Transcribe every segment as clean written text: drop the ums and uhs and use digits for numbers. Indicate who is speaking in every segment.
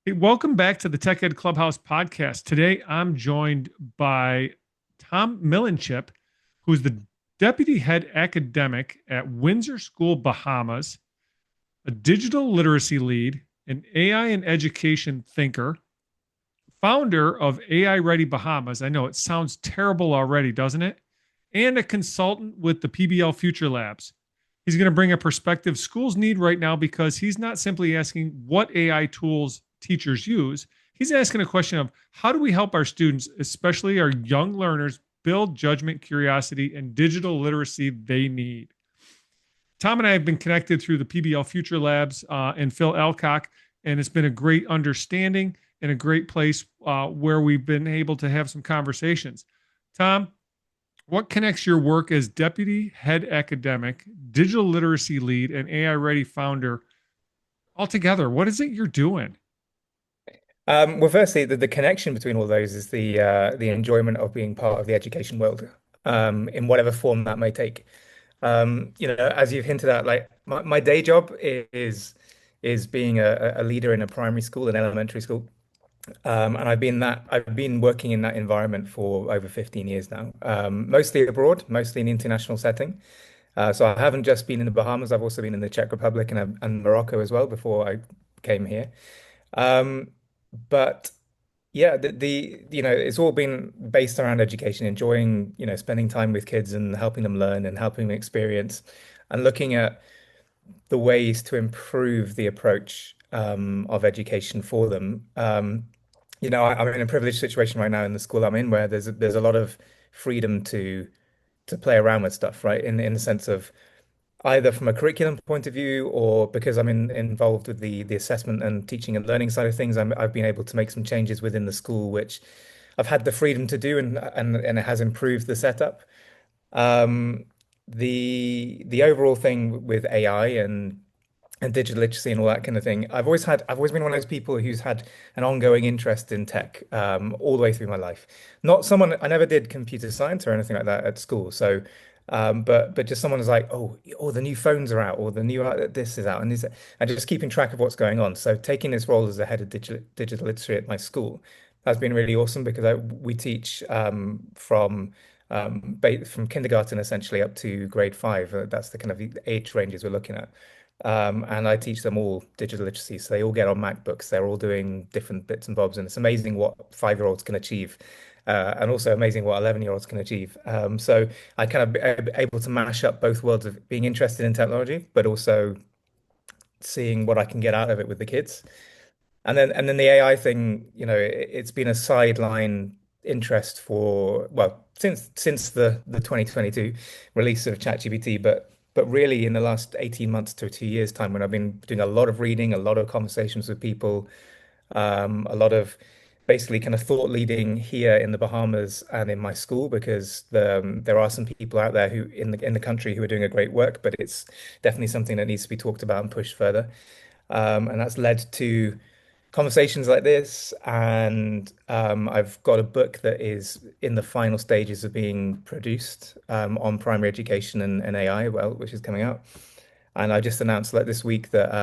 Speaker 1: Hey, welcome back to the Tech Ed Clubhouse Podcast. Today, I'm joined by Tom Millinchip, who's the Deputy Head Academic at Windsor School Bahamas, a digital literacy lead, an AI and education thinker, founder of AI Ready Bahamas. I know it sounds terrible already, doesn't it? And a consultant with the PBL Future Labs. He's going to bring a perspective schools need right now because he's not simply asking what AI tools teachers use. He's asking a question of how do we help our students, especially our young learners, build judgment, curiosity, and digital literacy they need. Tom and I have been connected through the PBL Future Labs and Phil Alcock, and it's been a great understanding and a great place where we've been able to have some conversations. Tom, what connects your work as Deputy Head Academic, Digital Literacy Lead, and AI Ready Founder all together? What is it you're doing?
Speaker 2: Well, firstly, the connection between all those is the enjoyment of being part of the education world, in whatever form that may take. As you've hinted at, like my day job is being a leader in a primary school and elementary school, and I've been working in that environment for over 15 years now, mostly abroad, mostly in international setting. So I haven't just been in the Bahamas; I've also been in the Czech Republic and Morocco as well before I came here. Um, but yeah, it's all been based around education, enjoying, spending time with kids and helping them learn and helping them experience and looking at the ways to improve the approach of education for them. I'm in a privileged situation right now in the school I'm in where there's a lot of freedom to play around with stuff, right? In the sense of either from a curriculum point of view or because involved with the assessment and teaching and learning side of things, I've been able to make some changes within the school, which I've had the freedom to do, and it has improved the setup. Um, the overall thing with AI and digital literacy and all that kind of thing, I've always been one of those people who's had an ongoing interest in tech, all the way through my life. Not someone I never did computer science or anything like that at school. So, but just someone who's like, oh, the new phones are out, or the new this is out, and just keeping track of what's going on. So, taking this role as the head of digital literacy at my school has been really awesome because we teach from kindergarten essentially up to grade 5. That's the kind of age ranges we're looking at. And I teach them all digital literacy. So they all get on MacBooks. They're all doing different bits and bobs. And it's amazing what 5-year-olds can achieve. And also amazing what 11-year-olds can achieve. So I kind of able to mash up both worlds of being interested in technology, but also seeing what I can get out of it with the kids. And then the AI thing, it's been a sideline interest for, well, since the 2022 release of ChatGPT, but really in the last 18 months to 2 years time when I've been doing a lot of reading, a lot of conversations with people, a lot of basically kind of thought leading here in the Bahamas and in my school because there are some people out there who in the country who are doing a great work, but it's definitely something that needs to be talked about and pushed further. And that's led to conversations like this. And I've got a book that is in the final stages of being produced on primary education and AI, well, which is coming out. And I just announced like this week that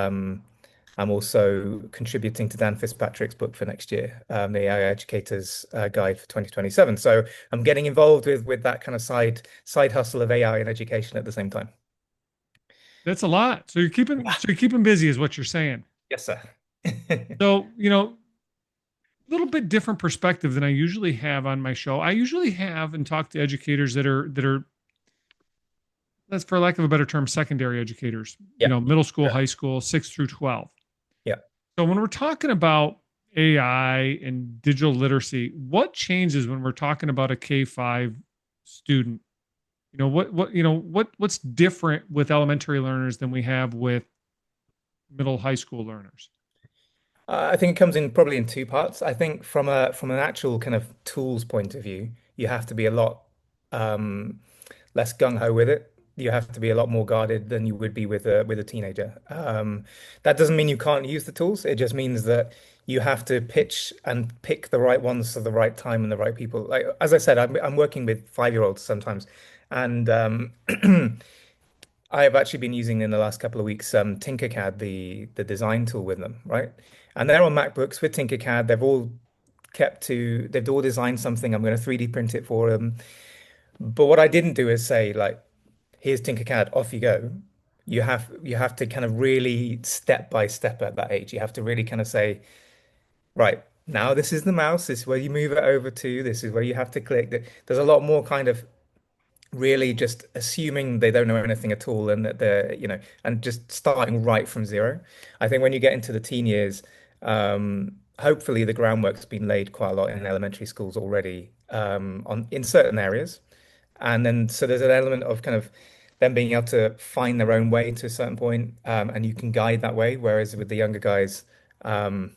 Speaker 2: I'm also contributing to Dan Fitzpatrick's book for next year, the AI Educator's Guide for 2027. So I'm getting involved with that kind of side hustle of AI and education at the same time.
Speaker 1: That's a lot. So you're keeping busy, is what you're saying.
Speaker 2: Yes, sir.
Speaker 1: So, a little bit different perspective than I usually have on my show. I usually have and talk to educators that are that's for lack of a better term, secondary educators,
Speaker 2: Yeah.
Speaker 1: middle school,
Speaker 2: Sure.
Speaker 1: high school, 6 through 12.
Speaker 2: Yeah.
Speaker 1: So when we're talking about AI and digital literacy, what changes when we're talking about a K-5 student? What's different with elementary learners than we have with middle high school learners?
Speaker 2: I think it comes in probably in two parts. I think from an actual kind of tools point of view, you have to be a lot less gung-ho with it. You have to be a lot more guarded than you would be with a teenager. That doesn't mean you can't use the tools. It just means that you have to pitch and pick the right ones for the right time and the right people. Like as I said, I'm working with 5-year-olds sometimes, and I've actually been using in the last couple of weeks Tinkercad, the design tool with them, right? And they're on MacBooks with Tinkercad. They've all designed something. I'm going to 3D print it for them. But what I didn't do is say like, here's Tinkercad, off you go. You have to kind of really step by step at that age. You have to really kind of say, right, now this is the mouse, this is where you move it over to, this is where you have to click. There's a lot more kind of really just assuming they don't know anything at all and that and just starting right from zero. I think when you get into the teen years, hopefully the groundwork's been laid quite a lot in elementary schools already, on in certain areas. And then so there's an element of kind of them being able to find their own way to a certain point, and you can guide that way. Whereas with the younger guys, um,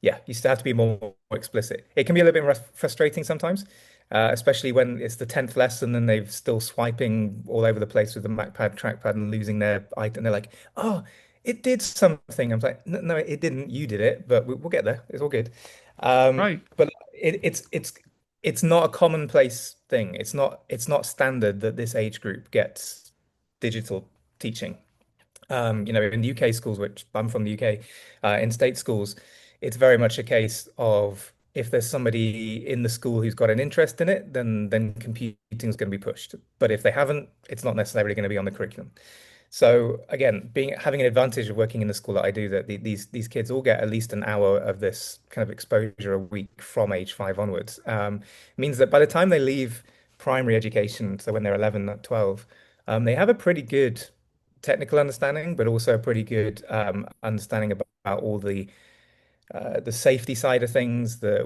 Speaker 2: yeah, you still have to be more explicit. It can be a little bit frustrating sometimes, especially when it's the 10th lesson and they've still swiping all over the place with the MacPad trackpad and losing their item. They're like, "Oh, it did something." I'm like, "No, no, it didn't. You did it, but we'll get there. It's all good."
Speaker 1: Right.
Speaker 2: But it's not a commonplace thing. It's not standard that this age group gets digital teaching. In the UK schools, which I'm from the UK, in state schools, it's very much a case of if there's somebody in the school who's got an interest in it, then computing is going to be pushed. But if they haven't, it's not necessarily going to be on the curriculum. So again, being having an advantage of working in the school that I do, that these kids all get at least an hour of this kind of exposure a week from age 5 onwards, means that by the time they leave primary education, so when they're 11, 12, they have a pretty good technical understanding, but also a pretty good understanding about all the safety side of things, the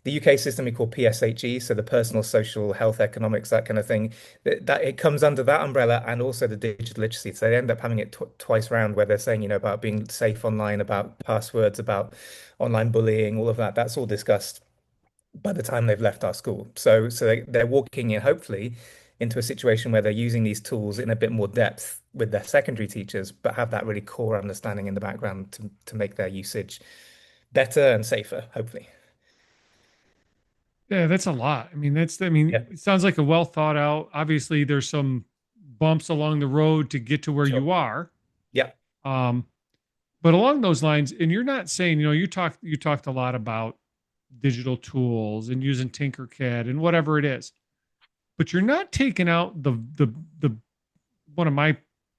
Speaker 2: UK system we call PSHE, so the personal, social, health, economics, that kind of thing. That it comes under that umbrella, and also the digital literacy. So they end up having it tw twice round, where they're saying, about being safe online, about passwords, about online bullying, all of that. That's all discussed by the time they've left our school. So they're walking in, hopefully, into a situation where they're using these tools in a bit more depth with their secondary teachers, but have that really core understanding in the background to make their usage better and safer, hopefully.
Speaker 1: Yeah, that's a lot. I mean,
Speaker 2: Yeah,
Speaker 1: it sounds like a well thought out. Obviously, there's some bumps along the road to get to where
Speaker 2: sure.
Speaker 1: you are.
Speaker 2: Yeah,
Speaker 1: Um, but along those lines, and you're not saying, you talked a lot about digital tools and using Tinkercad and whatever it is, but you're not taking out the one of my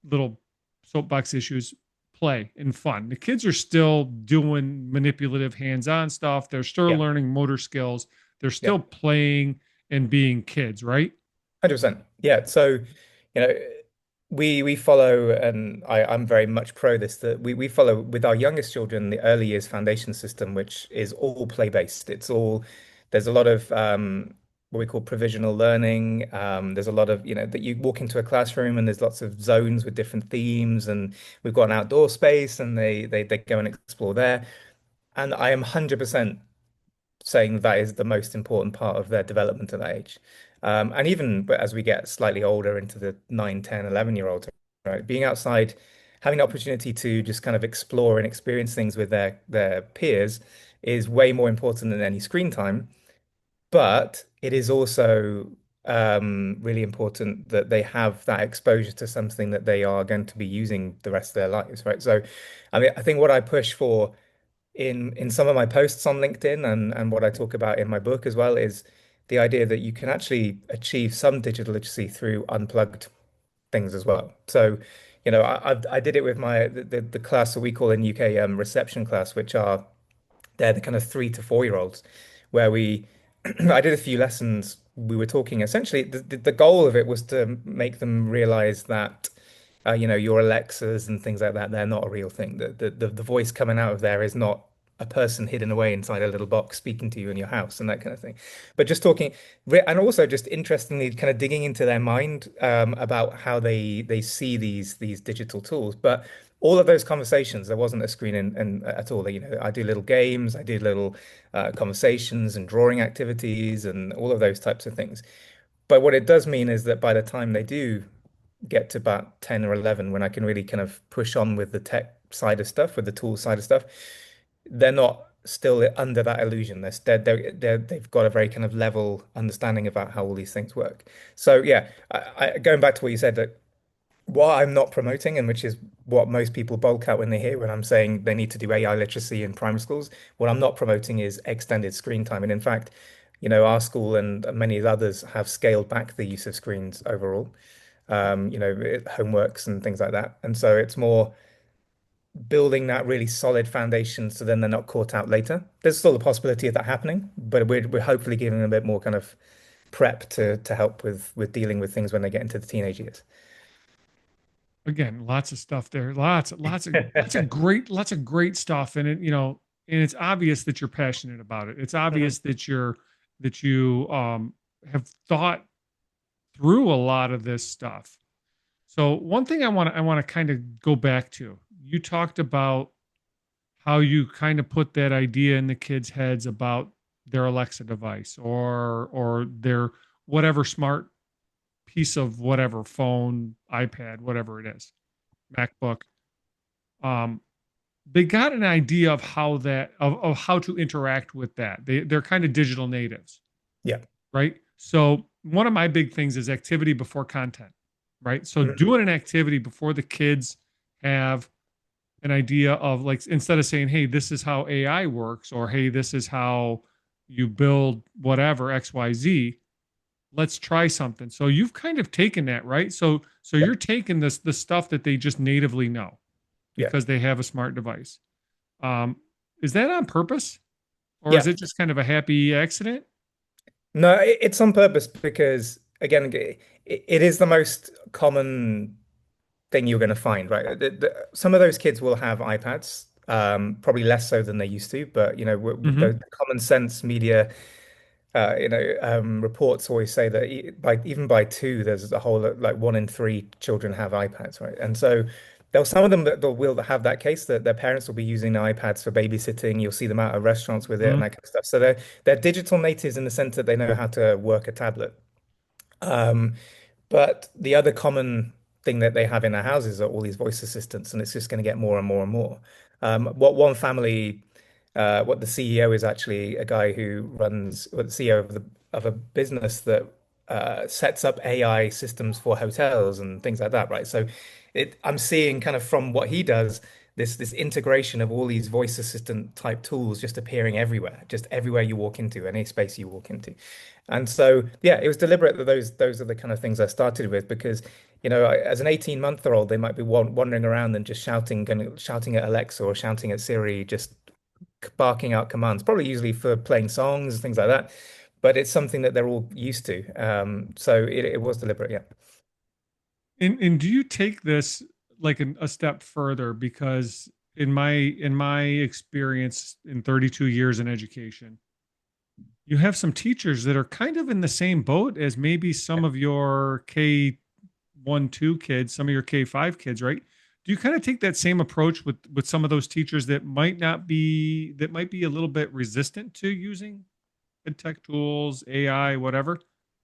Speaker 1: little soapbox issues, play and fun. The kids are still doing manipulative hands-on stuff. They're still
Speaker 2: yeah,
Speaker 1: learning motor skills. They're
Speaker 2: yeah.
Speaker 1: still playing and being kids, right?
Speaker 2: 100%. Yeah. So, you know, we follow, and I'm very much pro this, that we follow with our youngest children the early years foundation system, which is all play based. There's a lot of what we call provisional learning. There's a lot of, that you walk into a classroom and there's lots of zones with different themes, and we've got an outdoor space and they go and explore there. And I am 100% saying that is the most important part of their development at that age. And even but as we get slightly older into the 9, 10, 11-year olds, right, being outside, having the opportunity to just kind of explore and experience things with their peers is way more important than any screen time. But it is also really important that they have that exposure to something that they are going to be using the rest of their lives, right? So, I mean, I think what I push for in some of my posts on LinkedIn, and what I talk about in my book as well, is the idea that you can actually achieve some digital literacy through unplugged things as well. So, I did it with the class that we call in UK reception class, which are they're the kind of 3 to 4 year olds, where I did a few lessons. We were talking essentially the goal of it was to make them realize that your Alexas and things like that, they're not a real thing. The voice coming out of there is not a person hidden away inside a little box speaking to you in your house and that kind of thing. But just talking, and also just interestingly, kind of digging into their mind about how they see these digital tools. But all of those conversations, there wasn't a screen in at all. I do little games, I do little conversations and drawing activities and all of those types of things. But what it does mean is that by the time they do get to about 10 or 11, when I can really kind of push on with the tech side of stuff, with the tool side of stuff, they're not still under that illusion. They've got a very kind of level understanding about how all these things work. So yeah, going back to what you said, that What I'm not promoting, and which is what most people bulk out when they hear when I'm saying they need to do AI literacy in primary schools, what I'm not promoting is extended screen time. And in fact, our school and many others have scaled back the use of screens overall, homeworks and things like that. And so it's more building that really solid foundation so then they're not caught out later. There's still a possibility of that happening, but we're hopefully giving them a bit more kind of prep to help with dealing with things when they get into the teenage years.
Speaker 1: Again, lots of stuff there. Lots of great stuff. And and it's obvious that you're passionate about it. It's
Speaker 2: Mhm.
Speaker 1: obvious that you have thought through a lot of this stuff. So one thing I want to kind of go back to. You talked about how you kind of put that idea in the kids' heads about their Alexa device or their whatever smart piece of whatever phone, iPad, whatever it is, MacBook. Um, they got an idea of of how to interact with that. They're kind of digital natives,
Speaker 2: Yeah.
Speaker 1: right? So one of my big things is activity before content, right? So
Speaker 2: Mhm.
Speaker 1: doing an activity before the kids have an idea of, like, instead of saying, hey, this is how AI works, or hey, this is how you build whatever XYZ, let's try something. So you've kind of taken that, right? So
Speaker 2: Yeah.
Speaker 1: you're taking the stuff that they just natively know
Speaker 2: Yeah.
Speaker 1: because they have a smart device. Um, is that on purpose, or is
Speaker 2: Yeah.
Speaker 1: it just kind of a happy accident?
Speaker 2: No, it's on purpose because again, it is the most common thing you're going to find, right? Some of those kids will have iPads, probably less so than they used to, but
Speaker 1: Mm-hmm.
Speaker 2: the common sense media, reports always say that even by two, there's a whole like one in three children have iPads, right? And so there'll some of them that will have that case that their parents will be using the iPads for babysitting. You'll see them out at restaurants with it and
Speaker 1: Mm-hmm.
Speaker 2: that kind of stuff. So they're digital natives in the sense that they know how to work a tablet. Um, but the other common thing that they have in their houses are all these voice assistants, and it's just going to get more and more and more. What one family, what the CEO is actually a guy who runs, what the CEO of a business that sets up AI systems for hotels and things like that, right? So I'm seeing kind of from what he does, this integration of all these voice assistant type tools just appearing everywhere, just everywhere you walk into, any space you walk into. And so, yeah, it was deliberate that those are the kind of things I started with because, as an 18-month-old, they might be wandering around and just shouting at Alexa or shouting at Siri, just barking out commands, probably usually for playing songs, things like that. But it's something that they're all used to. So it was deliberate, yeah.
Speaker 1: And do you take this like a step further? Because in my experience in 32 years in education, you have some teachers that are kind of in the same boat as maybe some of your K1, 2 kids, some of your K5 kids, right? Do you kind of take that same approach with some of those teachers that might be a little bit resistant to using ed tech tools, AI, whatever?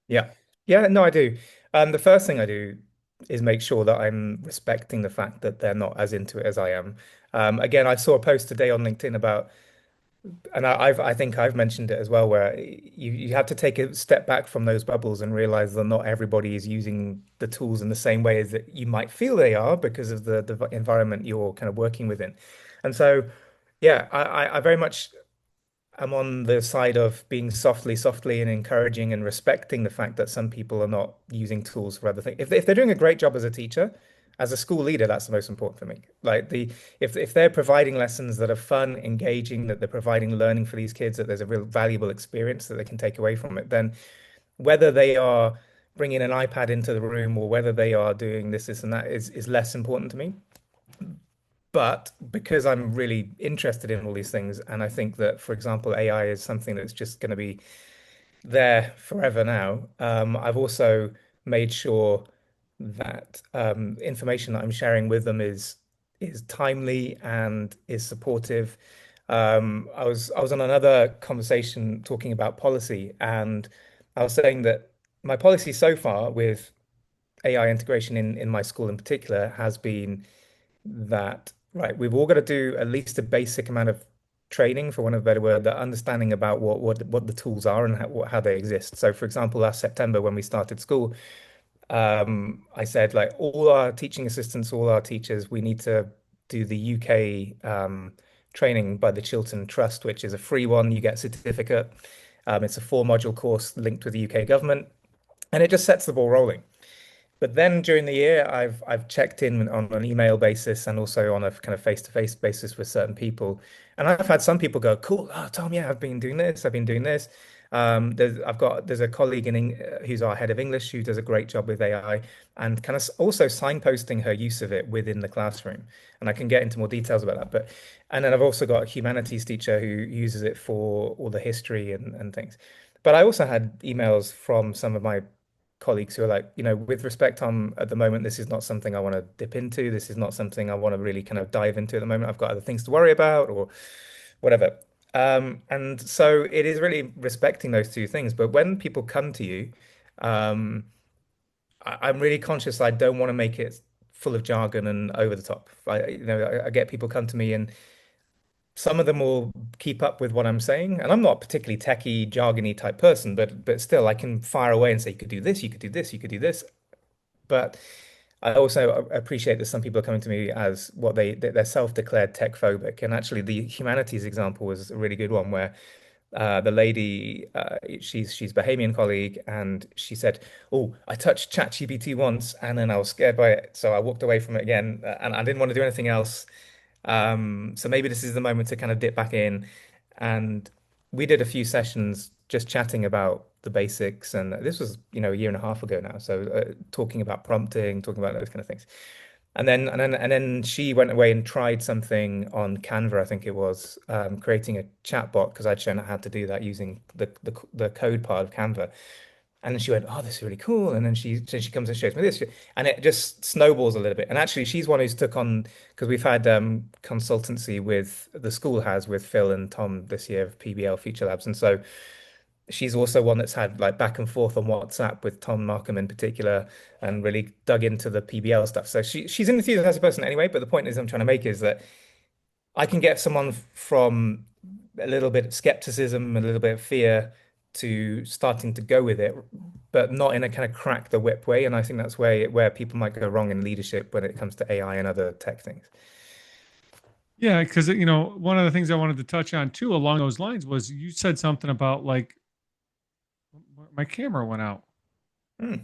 Speaker 2: Yeah. Yeah, no, I do. The first thing I do is make sure that I'm respecting the fact that they're not as into it as I am. Again, I saw a post today on LinkedIn about and I think I've mentioned it as well, where you have to take a step back from those bubbles and realize that not everybody is using the tools in the same way as that you might feel they are because of the environment you're kind of working within. And so, yeah, I very much am on the side of being softly and encouraging and respecting the fact that some people are not using tools for other things. If they're doing a great job as a teacher, as a school leader, that's the most important for me. Like if they're providing lessons that are fun, engaging, that they're providing learning for these kids, that there's a real valuable experience that they can take away from it, then whether they are bringing an iPad into the room or whether they are doing this, and that is less important to me. But because I'm really interested in all these things, and I think that, for example, AI is something that's just going to be there forever now, I've also made sure that information that I'm sharing with them is timely and is supportive. I was on another conversation talking about policy, and I was saying that my policy so far with AI integration in my school in particular has been that, right, we've all got to do at least a basic amount of training, for want of a better word, the understanding about what the tools are and how they exist. So, for example, last September when we started school, I said like all our teaching assistants, all our teachers, we need to do the UK training by the Chiltern Trust, which is a free one. You get a certificate. It's a four-module course linked with the UK government, and it just sets the ball rolling. But then during the year, I've checked in on an email basis and also on a kind of face-to-face basis with certain people. And I've had some people go, "Cool, oh, Tom, yeah, I've been doing this, I've been doing this." There's a colleague who's our head of English who does a great job with AI and kind of also signposting her use of it within the classroom. And I can get into more details about that. And then I've also got a humanities teacher who uses it for all the history and things. But I also had emails from some of my colleagues who are like, with respect, at the moment, this is not something I want to dip into. This is not something I want to really kind of dive into at the moment. I've got other things to worry about or whatever. And so it is really respecting those two things. But when people come to you, um, I'm really conscious I don't want to make it full of jargon and over the top. I get people come to me and some of them will keep up with what I'm saying. And I'm not a particularly techie, jargony type person, but still I can fire away and say, you could do this, you could do this, you could do this. But I also appreciate that some people are coming to me as they're self-declared tech phobic. And actually the humanities example was a really good one where the lady, she's Bahamian colleague, and she said, "Oh, I touched ChatGPT once, and then I was scared by it, so I walked away from it again, and I didn't want to do anything else. So maybe this is the moment to kind of dip back in." And we did a few sessions just chatting about the basics, and this was, a year and a half ago now. So talking about prompting, talking about those kind of things. And then she went away and tried something on Canva, I think it was, creating a chatbot because I'd shown her how to do that using the code part of Canva. And then she went, "Oh, this is really cool." And then she comes and shows me this, and it just snowballs a little bit. And actually, she's one who's took on because we've had consultancy with the school has with Phil and Tom this year of PBL Future Labs, and so she's also one that's had like back and forth on WhatsApp with Tom Markham in particular, and really dug into the PBL stuff. So she's an enthusiastic person anyway. But the point is, I'm trying to make is that I can get someone from a little bit of skepticism, a little bit of fear to starting to go with it, but not in a kind of crack the whip way. And I think that's where people might go wrong in leadership when it comes to AI and other tech things.
Speaker 1: Yeah, because one of the things I wanted to touch on too along those lines was you said something about like my camera went out.
Speaker 2: Hmm.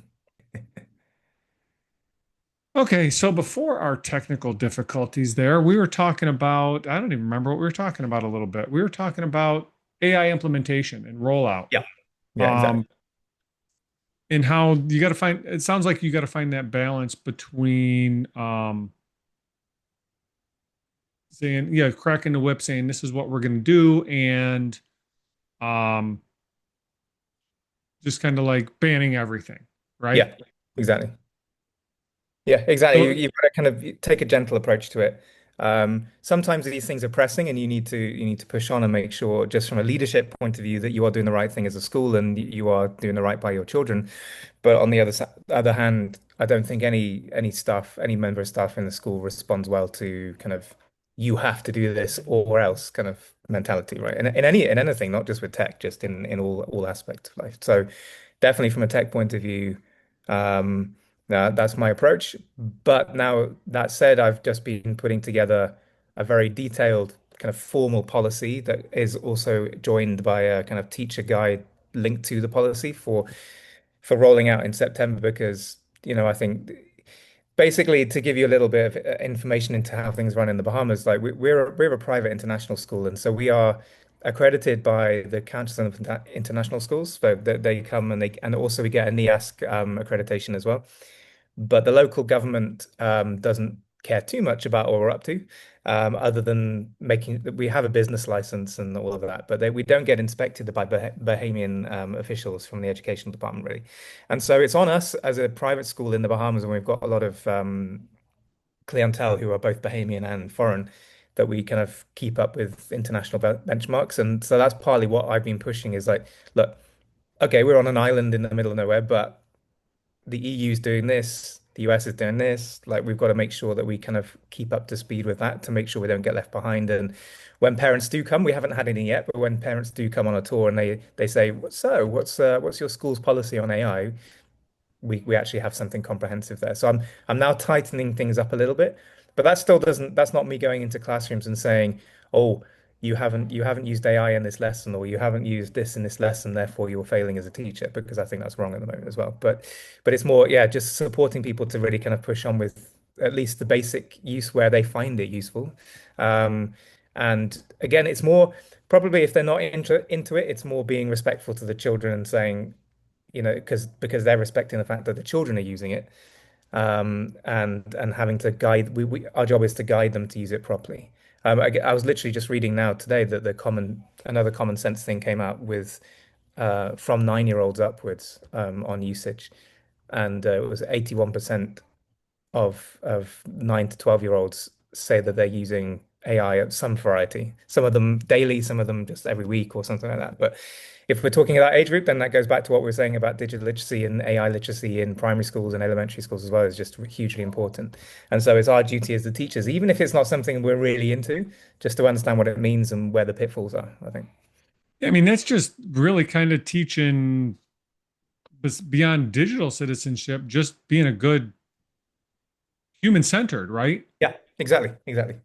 Speaker 1: Okay, so before our technical difficulties there, we were talking about, I don't even remember what we were talking about a little bit. We were talking about AI implementation and rollout.
Speaker 2: Yeah. Yeah, exactly.
Speaker 1: Um, and how you got to find, it sounds like you got to find that balance between saying, yeah, cracking the whip, saying this is what we're going to do, and um, just kind of like banning everything, right?
Speaker 2: Yeah, exactly. Yeah, exactly.
Speaker 1: So
Speaker 2: You've got to kind of take a gentle approach to it. Sometimes these things are pressing, and you need to push on and make sure, just from a leadership point of view, that you are doing the right thing as a school and you are doing the right by your children. But on the other hand, I don't think any staff, any member of staff in the school responds well to kind of you have to do this or else kind of mentality, right? And in anything, not just with tech, just in all aspects of life. So definitely from a tech point of view, that's my approach. But now that said, I've just been putting together a very detailed kind of formal policy that is also joined by a kind of teacher guide linked to the policy for rolling out in September because, I think basically to give you a little bit of information into how things run in the Bahamas, like we're a private international school, and so we are accredited by the Council of International Schools. So they come and also we get a NIASC accreditation as well. But the local government doesn't care too much about what we're up to, other than making we have a business license and all of that. But we don't get inspected by Bahamian officials from the education department, really. And so it's on us as a private school in the Bahamas, and we've got a lot of clientele who are both Bahamian and foreign, that we kind of keep up with international benchmarks. And so that's partly what I've been pushing is like, look, okay, we're on an island in the middle of nowhere, but the EU's doing this, the US is doing this. Like we've got to make sure that we kind of keep up to speed with that to make sure we don't get left behind. And when parents do come, we haven't had any yet, but when parents do come on a tour and they say, "So, what's your school's policy on AI?" we actually have something comprehensive there. So I'm now tightening things up a little bit, but that still doesn't that's not me going into classrooms and saying, oh, you haven't used AI in this lesson, or you haven't used this in this lesson, therefore you're failing as a teacher, because I think that's wrong at the moment as well. But it's more, yeah, just supporting people to really kind of push on with at least the basic use where they find it useful. Um, and again, it's more probably if they're not into it, it's more being respectful to the children and saying, because they're respecting the fact that the children are using it, and having to guide. Our job is to guide them to use it properly. I was literally just reading now today that another common sense thing came out with from 9-year-olds upwards on usage, and it was 81% of 9 to 12-year-olds say that they're using AI of some variety. Some of them daily, some of them just every week or something like that. But if we're talking about age group, then that goes back to what we were saying about digital literacy and AI literacy in primary schools and elementary schools as well, is just hugely important. And so it's our duty as the teachers, even if it's not something we're really into, just to understand what it means and where the pitfalls are, I think.
Speaker 1: I mean, that's just really kind of teaching beyond digital citizenship, just being a good human centered, right?
Speaker 2: Yeah, exactly, exactly.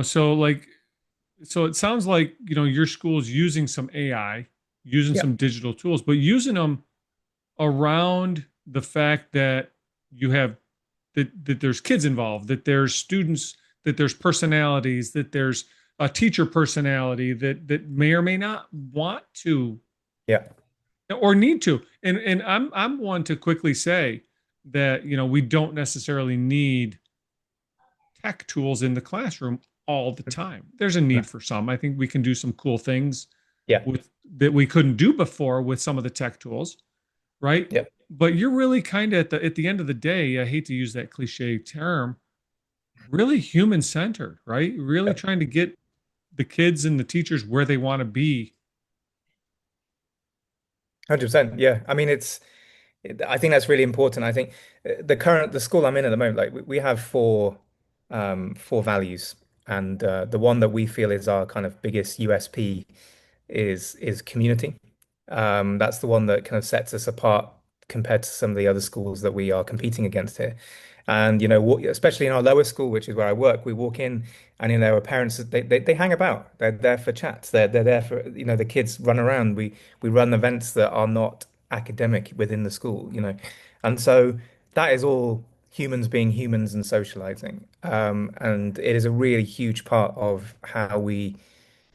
Speaker 1: So like, so it sounds like, your school's using some AI, using
Speaker 2: Yeah,
Speaker 1: some digital tools, but using them around the fact that you have that there's kids involved, that there's students, that there's personalities, that there's a teacher personality that may or may not want to
Speaker 2: yeah,
Speaker 1: or need to. And I'm one to quickly say that, we don't necessarily need tech tools in the classroom all the time. There's a
Speaker 2: no,
Speaker 1: need for some. I think we can do some cool things
Speaker 2: yeah,
Speaker 1: with that we couldn't do before with some of the tech tools, right?
Speaker 2: yeah,
Speaker 1: But you're really kind of at the end of the day, I hate to use that cliche term, really human centered, right? Really
Speaker 2: yeah.
Speaker 1: trying to get the kids and the teachers where they want to be.
Speaker 2: 100%. Yeah. I mean, I think that's really important. I think the school I'm in at the moment, like we have four values, and the one that we feel is our kind of biggest USP is community. That's the one that kind of sets us apart compared to some of the other schools that we are competing against here. And especially in our lower school, which is where I work, we walk in and our parents they hang about. They're there for chats. They're there for the kids run around. We run events that are not academic within the school, and so that is all humans being humans and socializing. And it is a really huge part of how we,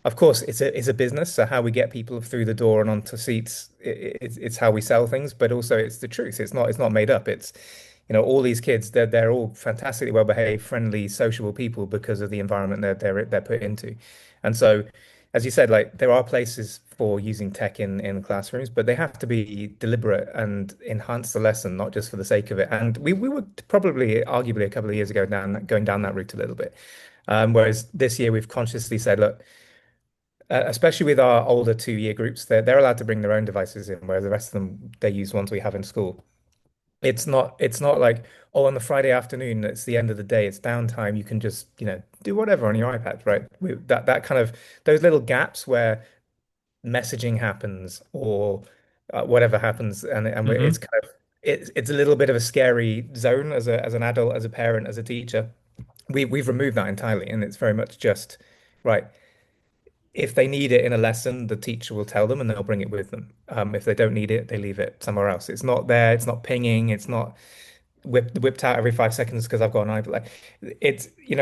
Speaker 2: of course, it's a business, so how we get people through the door and onto seats, it's how we sell things, but also it's the truth. It's not made up. It's all these kids, they're all fantastically well behaved, friendly, sociable people because of the environment they're put into. And so, as you said, like there are places for using tech in classrooms, but they have to be deliberate and enhance the lesson, not just for the sake of it. And we were probably, arguably, a couple of years ago going down that route a little bit. Whereas this year we've consciously said, look, especially with our older 2-year groups, they're allowed to bring their own devices in, whereas the rest of them they use ones we have in school. It's not like, oh, on the Friday afternoon, it's the end of the day, it's downtime, you can just, do whatever on your iPad, right? That kind of those little gaps where messaging happens or whatever happens, and it's
Speaker 1: Mm-hmm.
Speaker 2: kind of it's a little bit of a scary zone as an adult, as a parent, as a teacher. We've removed that entirely, and it's very much just right. If they need it in a lesson, the teacher will tell them and they'll bring it with them. If they don't need it, they leave it somewhere else. It's not there. It's not pinging. It's not whipped out every 5 seconds because I've got an iPad. Like,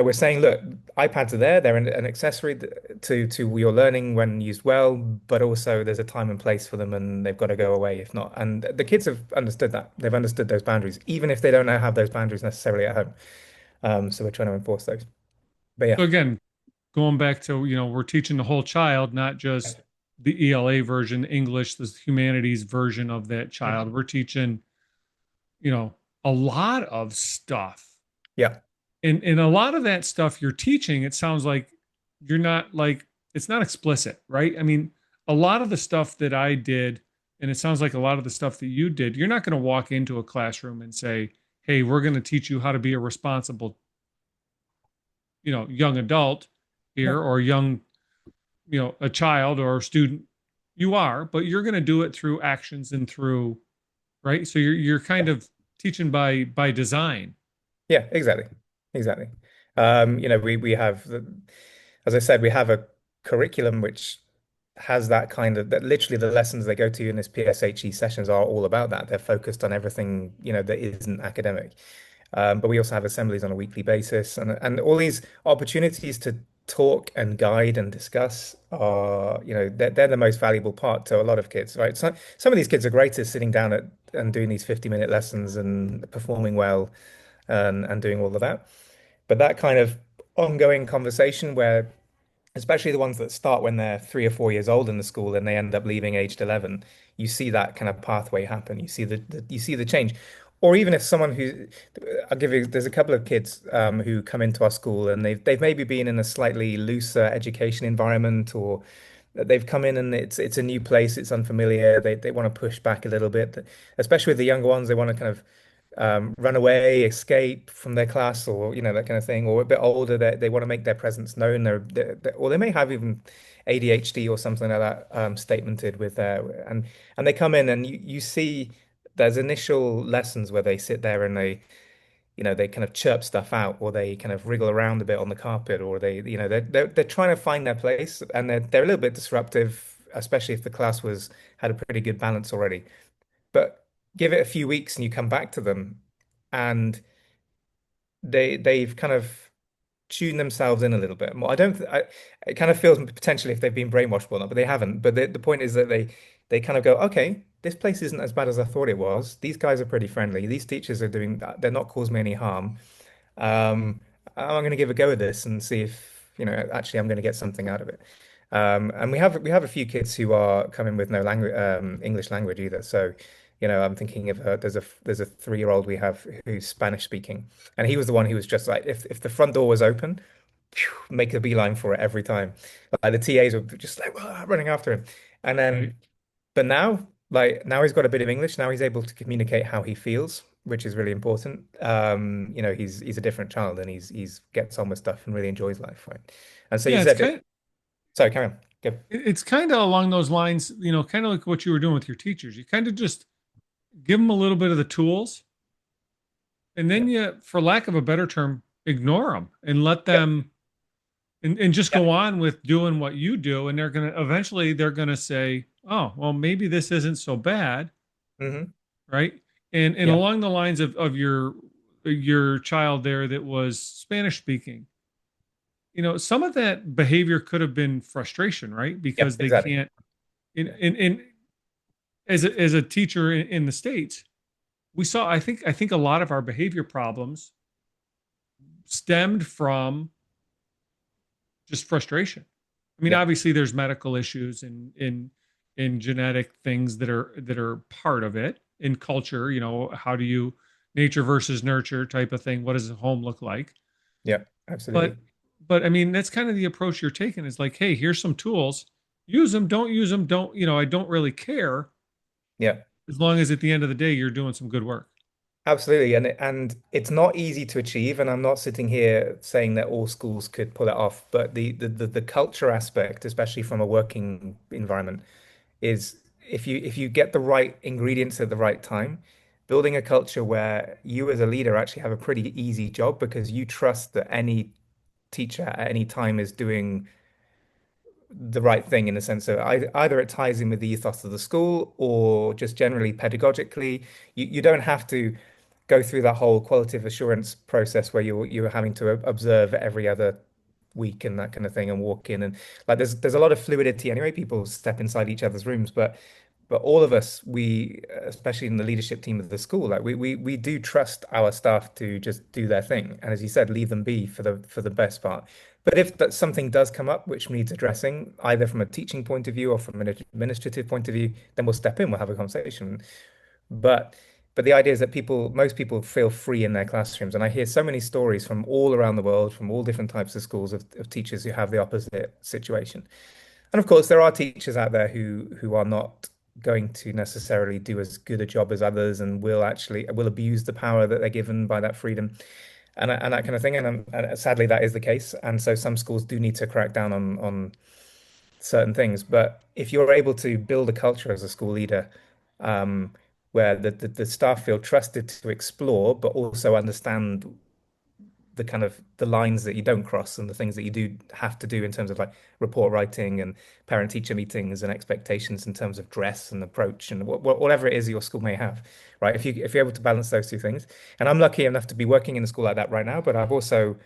Speaker 2: we're saying, look, iPads are there. They're an accessory to your learning when used well, but also there's a time and place for them, and they've got to go away if not. And the kids have understood that. They've understood those boundaries, even if they don't have those boundaries necessarily at home. So we're trying to enforce those. But yeah,
Speaker 1: So again, going back to, we're teaching the whole child, not just the ELA version, English, the humanities version of that child. We're teaching, you know, a lot of stuff.
Speaker 2: yeah,
Speaker 1: And a lot of that stuff you're teaching, it sounds like you're not like it's not explicit, right? I mean, a lot of the stuff that I did, and it sounds like a lot of the stuff that you did, you're not going to walk into a classroom and say, "Hey, we're going to teach you how to be a responsible, young adult here
Speaker 2: no,
Speaker 1: or young, a child or a student." You are, but you're going to do it through actions and through, right? So you're kind of teaching by design.
Speaker 2: Yeah, exactly. Exactly. We have as I said, we have a curriculum which has that kind of that literally the lessons they go to in this PSHE sessions are all about that. They're focused on everything, that isn't academic. But we also have assemblies on a weekly basis, and all these opportunities to talk and guide and discuss are, they're the most valuable part to a lot of kids, right? So some of these kids are great at sitting down and doing these 50-minute lessons and performing well and doing all of that. But that kind of ongoing conversation where especially the ones that start when they're 3 or 4 years old in the school and they end up leaving aged 11, you see that kind of pathway happen. You see the change. Or even if someone there's a couple of kids who come into our school and they've maybe been in a slightly looser education environment, or they've come in and it's a new place, it's unfamiliar. They want to push back a little bit, especially with the younger ones. They want to kind of run away, escape from their class, or that kind of thing. Or a bit older, they want to make their presence known. Or they may have even ADHD or something like that statemented with their and they come in and you see there's initial lessons where they sit there and they kind of chirp stuff out, or they kind of wriggle around a bit on the carpet, or they're trying to find their place, and they're a little bit disruptive, especially if the class was had a pretty good balance already. But give it a few weeks and you come back to them and they've kind of tuned themselves in a little bit more. I don't th- I, It kind of feels potentially if they've been brainwashed or not, but they haven't. But the point is that they kind of go, okay, this place isn't as bad as I thought it was. These guys are pretty friendly. These teachers are doing they're not causing me any harm. Um, I'm going to give a go at this and see if, actually I'm going to get something out of it. And we have a few kids who are coming with no language, English language either. So, I'm thinking of there's a 3-year-old we have who's Spanish speaking, and he was the one who was just like, if the front door was open, phew, make a beeline for it every time. Like the TAs were just like running after him, and
Speaker 1: Right.
Speaker 2: then but now he's got a bit of English. Now he's able to communicate how he feels, which is really important. He's a different child, and he's gets on with stuff and really enjoys life, right? And so you
Speaker 1: Yeah,
Speaker 2: said it. Sorry, carry on. Go.
Speaker 1: it's kind of along those lines, kind of like what you were doing with your teachers. You kind of just give them a little bit of the tools, and
Speaker 2: Yeah.
Speaker 1: then you, for lack of a better term, ignore them and let
Speaker 2: Yep.
Speaker 1: them and just
Speaker 2: Yep.
Speaker 1: go on with doing what you do. And they're gonna say, oh, well, maybe this isn't so bad,
Speaker 2: Hmm.
Speaker 1: right? And
Speaker 2: Yeah.
Speaker 1: along the lines of your child there that was Spanish speaking, some of that behavior could have been frustration, right?
Speaker 2: Yep.
Speaker 1: Because they
Speaker 2: Exactly.
Speaker 1: can't
Speaker 2: Yeah.
Speaker 1: in as a teacher in the States, we saw, I think a lot of our behavior problems stemmed from just frustration. I mean,
Speaker 2: Yeah.
Speaker 1: obviously there's medical issues and in genetic things that are part of it. In culture, how do you, nature versus nurture type of thing, what does a home look like?
Speaker 2: Yeah.
Speaker 1: But
Speaker 2: Absolutely.
Speaker 1: but I mean, that's kind of the approach you're taking, is like, hey, here's some tools, use them, don't use them, don't, I don't really care,
Speaker 2: Yeah.
Speaker 1: as long as at the end of the day you're doing some good work.
Speaker 2: Absolutely. And it's not easy to achieve. And I'm not sitting here saying that all schools could pull it off, but the culture aspect, especially from a working environment, is if you get the right ingredients at the right time, building a culture where you as a leader actually have a pretty easy job because you trust that any teacher at any time is doing the right thing in the sense of either it ties in with the ethos of the school or just generally pedagogically. You don't have to go through that whole qualitative assurance process where you're having to observe every other week and that kind of thing and walk in and like there's a lot of fluidity anyway. People step inside each other's rooms, but all of us, we especially in the leadership team of the school, like we do trust our staff to just do their thing, and as you said, leave them be for the best part. But if that something does come up which needs addressing, either from a teaching point of view or from an administrative point of view, then we'll step in, we'll have a conversation. But but the idea is that most people feel free in their classrooms, and I hear so many stories from all around the world, from all different types of schools of teachers who have the opposite situation. And of course, there are teachers out there who are not going to necessarily do as good a job as others and will abuse the power that they're given by that freedom and that kind of thing. And sadly, that is the case. And so some schools do need to crack down on certain things. But if you're able to build a culture as a school leader, where the staff feel trusted to explore, but also understand the kind of the lines that you don't cross and the things that you do have to do in terms of like report writing and parent teacher meetings and expectations in terms of dress and approach and whatever it is your school may have, right? If you're able to balance those two things, and I'm lucky enough to be working in a school like that right now, but I've also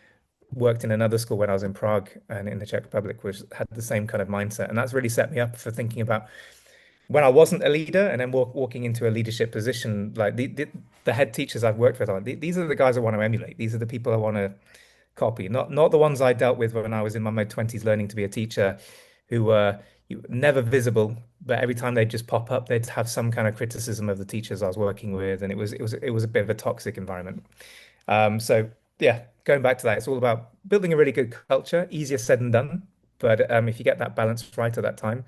Speaker 2: worked in another school when I was in Prague and in the Czech Republic, which had the same kind of mindset, and that's really set me up for thinking about when I wasn't a leader and then walking into a leadership position, like the head teachers I've worked with, are like, these are the guys I want to emulate. These are the people I want to copy, not the ones I dealt with when I was in my mid-20s learning to be a teacher, who were never visible, but every time they'd just pop up, they'd have some kind of criticism of the teachers I was working with, and it was a bit of a toxic environment. So yeah, going back to that, it's all about building a really good culture. Easier said than done, but if you get that balance right at that time,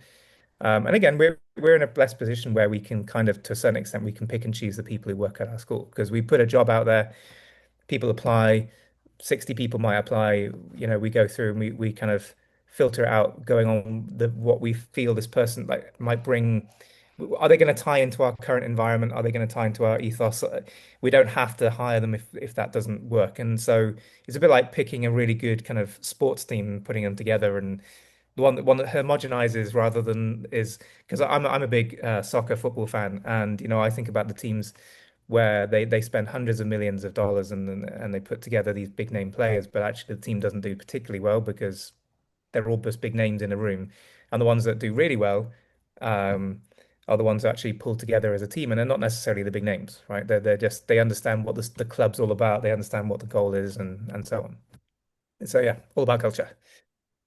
Speaker 2: and again, we're in a blessed position where we can kind of, to a certain extent, we can pick and choose the people who work at our school because we put a job out there, people apply, 60 people might apply. We go through and we kind of filter out going on what we feel this person like might bring. Are they going to tie into our current environment? Are they going to tie into our ethos? We don't have to hire them if that doesn't work. And so it's a bit like picking a really good kind of sports team and putting them together and the one that homogenizes rather than is because I'm a big soccer football fan, and I think about the teams where they spend hundreds of millions of dollars and they put together these big name players, but actually the team doesn't do particularly well because they're all just big names in a room, and the ones that do really well um, are the ones that actually pull together as a team, and they're not necessarily the big names, right? They're just they understand what the club's all about, they understand what the goal is, and so on. So yeah, all about culture.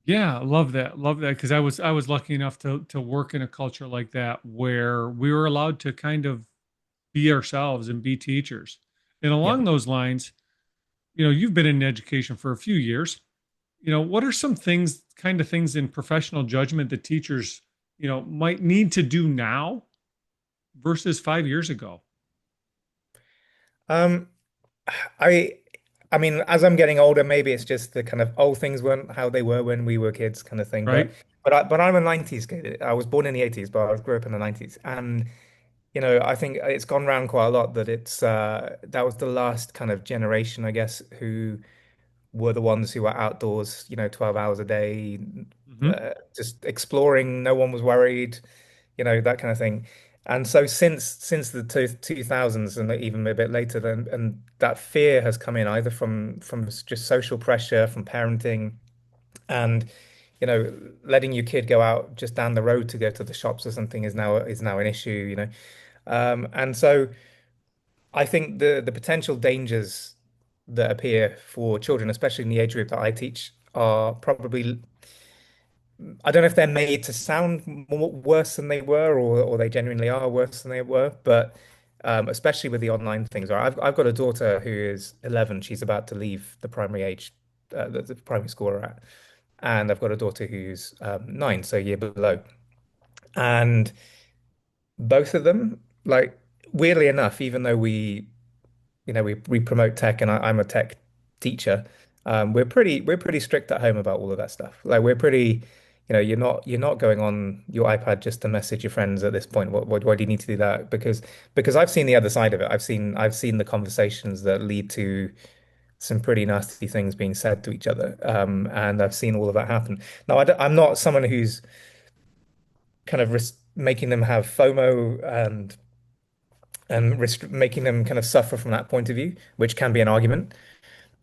Speaker 1: Yeah, love that. Love that because I was lucky enough to work in a culture like that where we were allowed to kind of be ourselves and be teachers. And
Speaker 2: Yeah.
Speaker 1: along those lines, you've been in education for a few years. What are some things, kind of things in professional judgment that teachers, might need to do now versus 5 years ago,
Speaker 2: Um, I I mean, as I'm getting older, maybe it's just the kind of old things weren't how they were when we were kids kind of thing. But
Speaker 1: right?
Speaker 2: I'm a 90s kid. I was born in the 80s, but I grew up in the 90s. And I think it's gone around quite a lot that it's that was the last kind of generation, I guess, who were the ones who were outdoors, 12 hours a day,
Speaker 1: Hmm.
Speaker 2: just exploring. No one was worried, that kind of thing. And so since the 2000s and even a bit later, then and that fear has come in either from just social pressure, from parenting, and letting your kid go out just down the road to go to the shops or something is now an issue. And so I think the potential dangers that appear for children, especially in the age group that I teach, are probably I don't know if they're made to sound worse than they were, or they genuinely are worse than they were. But especially with the online things, right? I've got a daughter who is 11. She's about to leave the primary age, the primary school we're at, and I've got a daughter who's 9, so a year below. And both of them, like weirdly enough, even though we promote tech, and I'm a tech teacher. We're pretty strict at home about all of that stuff. Like we're pretty, you're not going on your iPad just to message your friends at this point. Why do you need to do that? Because I've seen the other side of it. I've seen the conversations that lead to some pretty nasty things being said to each other. And I've seen all of that happen. Now, I'm not someone who's kind of making them have FOMO and making them kind of suffer from that point of view, which can be an argument.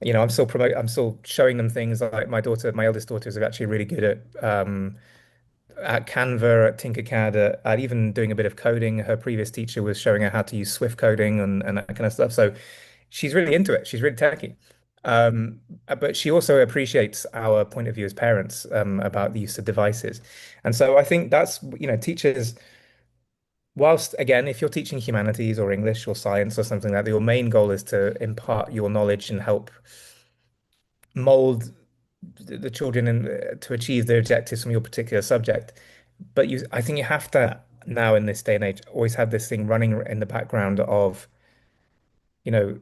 Speaker 2: I'm still showing them things like my eldest daughter is actually really good at Canva, at Tinkercad, at even doing a bit of coding. Her previous teacher was showing her how to use Swift coding and that kind of stuff. So she's really into it. She's really techy. But she also appreciates our point of view as parents about the use of devices. And so I think that's, teachers, whilst again, if you're teaching humanities or English or science or something like that, your main goal is to impart your knowledge and help mold the children to achieve their objectives from your particular subject. But I think you have to now in this day and age always have this thing running in the background of,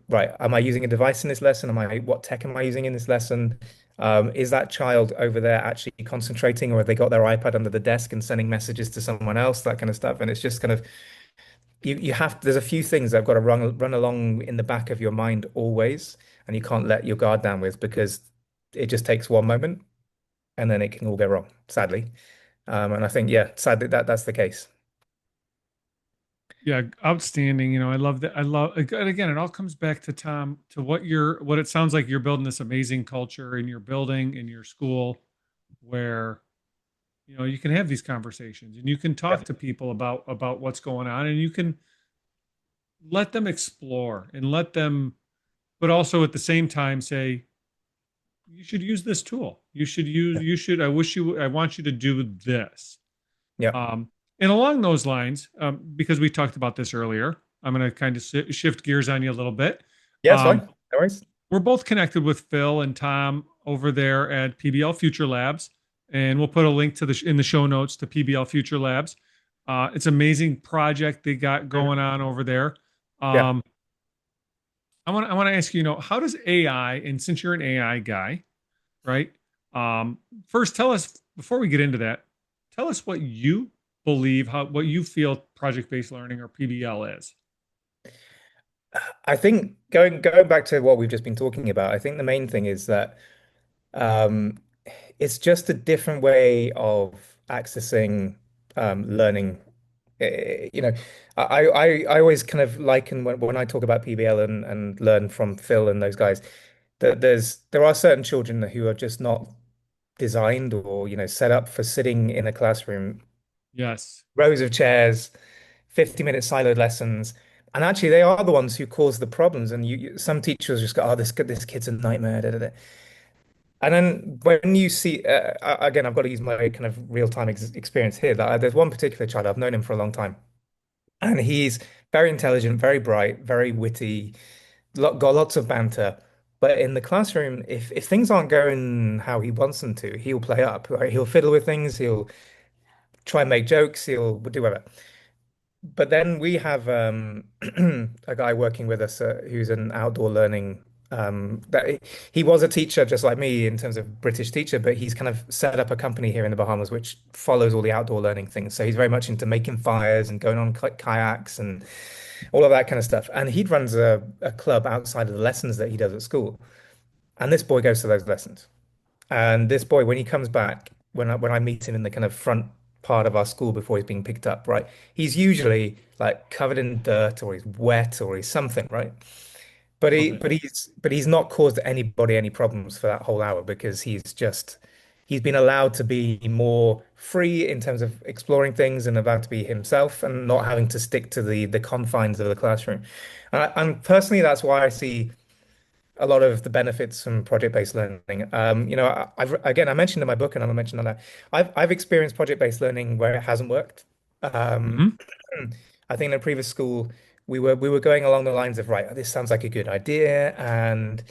Speaker 2: right, am I using a device in this lesson? What tech am I using in this lesson? Is that child over there actually concentrating, or have they got their iPad under the desk and sending messages to someone else, that kind of stuff? And it's just kind of you have there's a few things that have got to run along in the back of your mind always, and you can't let your guard down with because it just takes one moment and then it can all go wrong, sadly. And I think, yeah, sadly that's the case.
Speaker 1: Yeah, outstanding. I love that. I love, and again, it all comes back to Tom, to what it sounds like you're building this amazing culture in your building, in your school, where, you can have these conversations and you can
Speaker 2: Yeah.
Speaker 1: talk to people about what's going on, and you can let them explore and let them, but also at the same time say, you should use this tool. I wish I want you to do this.
Speaker 2: Yeah.
Speaker 1: Um, and along those lines, because we talked about this earlier, I'm going to kind of shift gears on you a little bit.
Speaker 2: Yeah, it's fine.
Speaker 1: Um,
Speaker 2: No worries.
Speaker 1: we're both connected with Phil and Tom over there at PBL Future Labs, and we'll put a link to in the show notes to PBL Future Labs. It's an amazing project they got
Speaker 2: Mhm.
Speaker 1: going on over there.
Speaker 2: Yeah.
Speaker 1: Um, I want to ask you, how does AI, and since you're an AI guy, right? First, tell us, before we get into that, tell us what you believe, what you feel project-based learning or PBL is.
Speaker 2: I think going back to what we've just been talking about, I think the main thing is that um, it's just a different way of accessing learning. You know, I always kind of liken when I talk about PBL and learn from Phil and those guys that there are certain children who are just not designed or set up for sitting in a classroom,
Speaker 1: Yes.
Speaker 2: rows of chairs, 50-minute siloed lessons. And actually, they are the ones who cause the problems. And some teachers just go, "Oh, this kid's a nightmare." Da, da, da. And then when you see, again, I've got to use my kind of real-time ex experience here. That there's one particular child, I've known him for a long time, and he's very intelligent, very bright, very witty, got lots of banter. But in the classroom, if things aren't going how he wants them to, he'll play up, right? He'll fiddle with things, he'll try and make jokes, he'll do whatever. But then we have a guy working with us who's an outdoor learning. That he was a teacher just like me in terms of British teacher, but he's kind of set up a company here in the Bahamas which follows all the outdoor learning things. So he's very much into making fires and going on kayaks and all of that kind of stuff. And he runs a club outside of the lessons that he does at school. And this boy goes to those lessons. And this boy, when he comes back, when I meet him in the kind of front part of our school before he's being picked up, right? He's usually like covered in dirt or he's wet or he's something, right? But he
Speaker 1: Love it.
Speaker 2: but he's not caused anybody any problems for that whole hour because he's been allowed to be more free in terms of exploring things and allowed to be himself and not having to stick to the confines of the classroom. And personally, that's why I see a lot of the benefits from project-based learning. I mentioned in my book, and I'll mention on that. I've experienced project-based learning where it hasn't worked. Um,
Speaker 1: Hmm.
Speaker 2: I think in a previous school, we were going along the lines of, right, this sounds like a good idea, and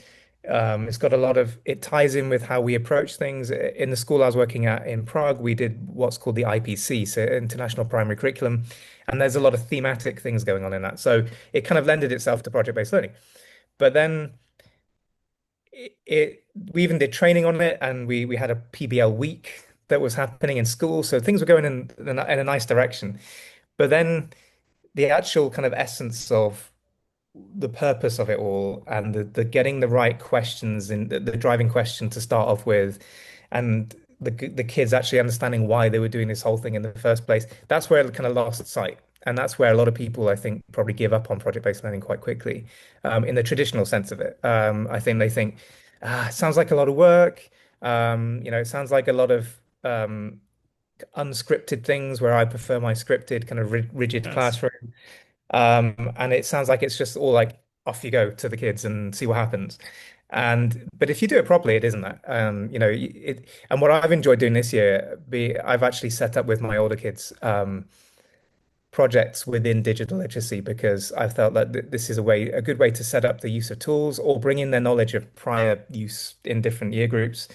Speaker 2: it's got a lot of it ties in with how we approach things. In the school I was working at in Prague, we did what's called the IPC, so International Primary Curriculum, and there's a lot of thematic things going on in that. So it kind of lended itself to project-based learning. But then we even did training on it, and we had a PBL week that was happening in school, so things were going in a nice direction. But then the actual kind of essence of the purpose of it all and the getting the right questions and the driving question to start off with, and the kids actually understanding why they were doing this whole thing in the first place. That's where it kind of lost sight. And that's where a lot of people, I think, probably give up on project-based learning quite quickly, in the traditional sense of it. I think they think, it sounds like a lot of work. It sounds like a lot of unscripted things where I prefer my scripted kind of rigid
Speaker 1: Yes.
Speaker 2: classroom. And it sounds like it's just all like off you go to the kids and see what happens. But if you do it properly, it isn't that. And what I've enjoyed doing this year, I've actually set up with my older kids projects within digital literacy because I felt that this is a good way to set up the use of tools or bring in their knowledge of prior use in different year groups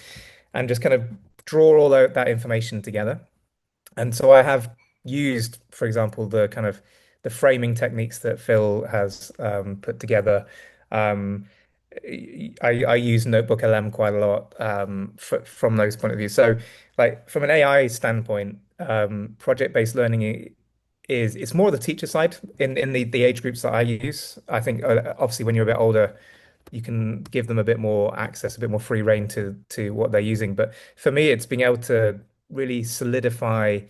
Speaker 2: and just kind of draw all that information together. And so I have used, for example, the framing techniques that Phil has put together. Um, I use Notebook LM quite a lot from those point of view. So, like from an AI standpoint, project-based learning is it's more the teacher side in the age groups that I use. I think obviously when you're a bit older, you can give them a bit more access, a bit more free reign to what they're using. But for me, it's being able to really solidify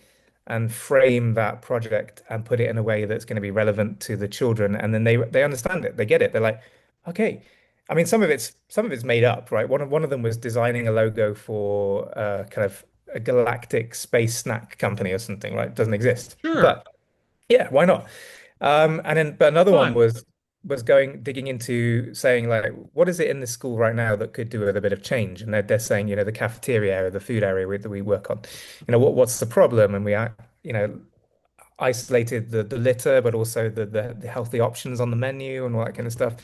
Speaker 2: and frame that project and put it in a way that's going to be relevant to the children, and then they understand it, they get it. They're like, okay. I mean, some of it's made up, right? One of them was designing a logo for kind of a galactic space snack company or something, right? Doesn't exist,
Speaker 1: Sure.
Speaker 2: but yeah, why not? But another one
Speaker 1: Fun.
Speaker 2: was going digging into saying like, what is it in this school right now that could do with a bit of change? And they're saying, the cafeteria area, the food area that we work on, what's the problem? And you know, isolated the litter, but also the healthy options on the menu and all that kind of stuff.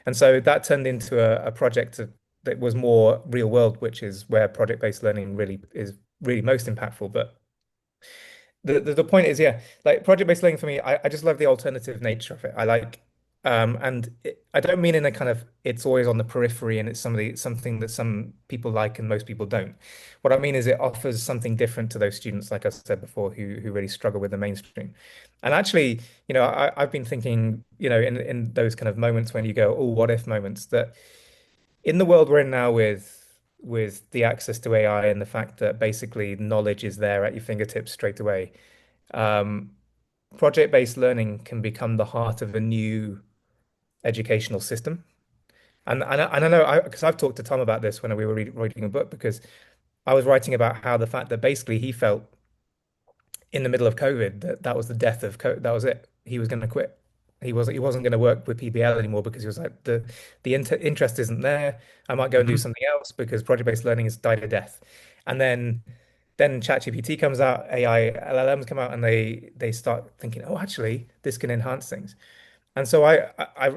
Speaker 2: And so that turned into a project that was more real world, which is where project-based learning really is really most impactful. But the point is, yeah, like project-based learning for me, I just love the alternative nature of it. I don't mean in a kind of it's always on the periphery and it's something that some people like and most people don't. What I mean is it offers something different to those students, like I said before, who really struggle with the mainstream. And actually, I've been thinking, in those kind of moments when you go, oh, what if moments, that in the world we're in now with the access to AI and the fact that basically knowledge is there at your fingertips straight away. Um, Project-based learning can become the heart of a new educational system. And I know because I've talked to Tom about this when we were writing a book, because I was writing about how the fact that basically he felt in the middle of COVID that that was the death of COVID. That was it. He was going to quit. He wasn't going to work with PBL anymore because he was like the interest isn't there. I might go and do
Speaker 1: Hmm.
Speaker 2: something else because project-based learning has died a death. And then ChatGPT comes out, AI LLMs come out, and they start thinking, oh, actually, this can enhance things. And so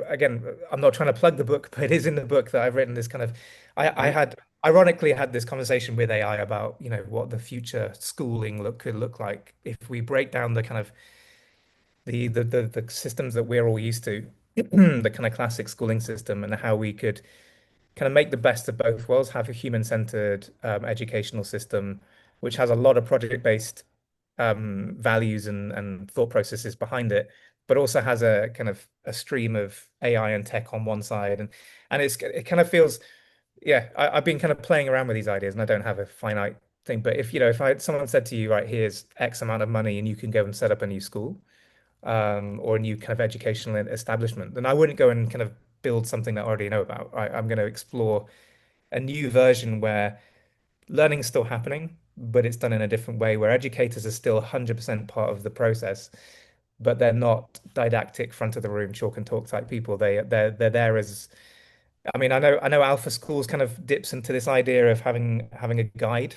Speaker 2: again, I'm not trying to plug the book, but it is in the book that I've written this kind of, I
Speaker 1: Great.
Speaker 2: had ironically had this conversation with AI about, what the future schooling could look like if we break down the kind of the systems that we're all used to, the kind of classic schooling system, and how we could kind of make the best of both worlds, have a human-centered educational system, which has a lot of project-based values and thought processes behind it, but also has a kind of a stream of AI and tech on one side, and it kind of feels, yeah, I've been kind of playing around with these ideas, and I don't have a finite thing, but if someone said to you, right, here's X amount of money, and you can go and set up a new school, or a new kind of educational establishment, then I wouldn't go and kind of build something that I already know about. I'm going to explore a new version where learning's still happening, but it's done in a different way, where educators are still 100% part of the process, but they're not didactic, front of the room, chalk and talk type people. They're there as, I mean, I know Alpha Schools kind of dips into this idea of having a guide.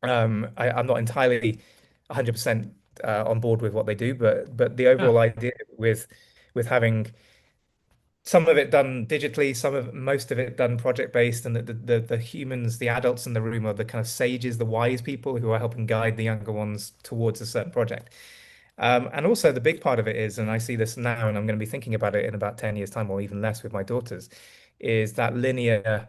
Speaker 2: I'm not entirely 100% on board with what they do, but the
Speaker 1: Yeah.
Speaker 2: overall idea with having some of it done digitally, most of it done project based, and the humans, the adults in the room are the kind of sages, the wise people who are helping guide the younger ones towards a certain project. And also the big part of it is, and I see this now, and I'm going to be thinking about it in about 10 years' time or even less with my daughters, is that linear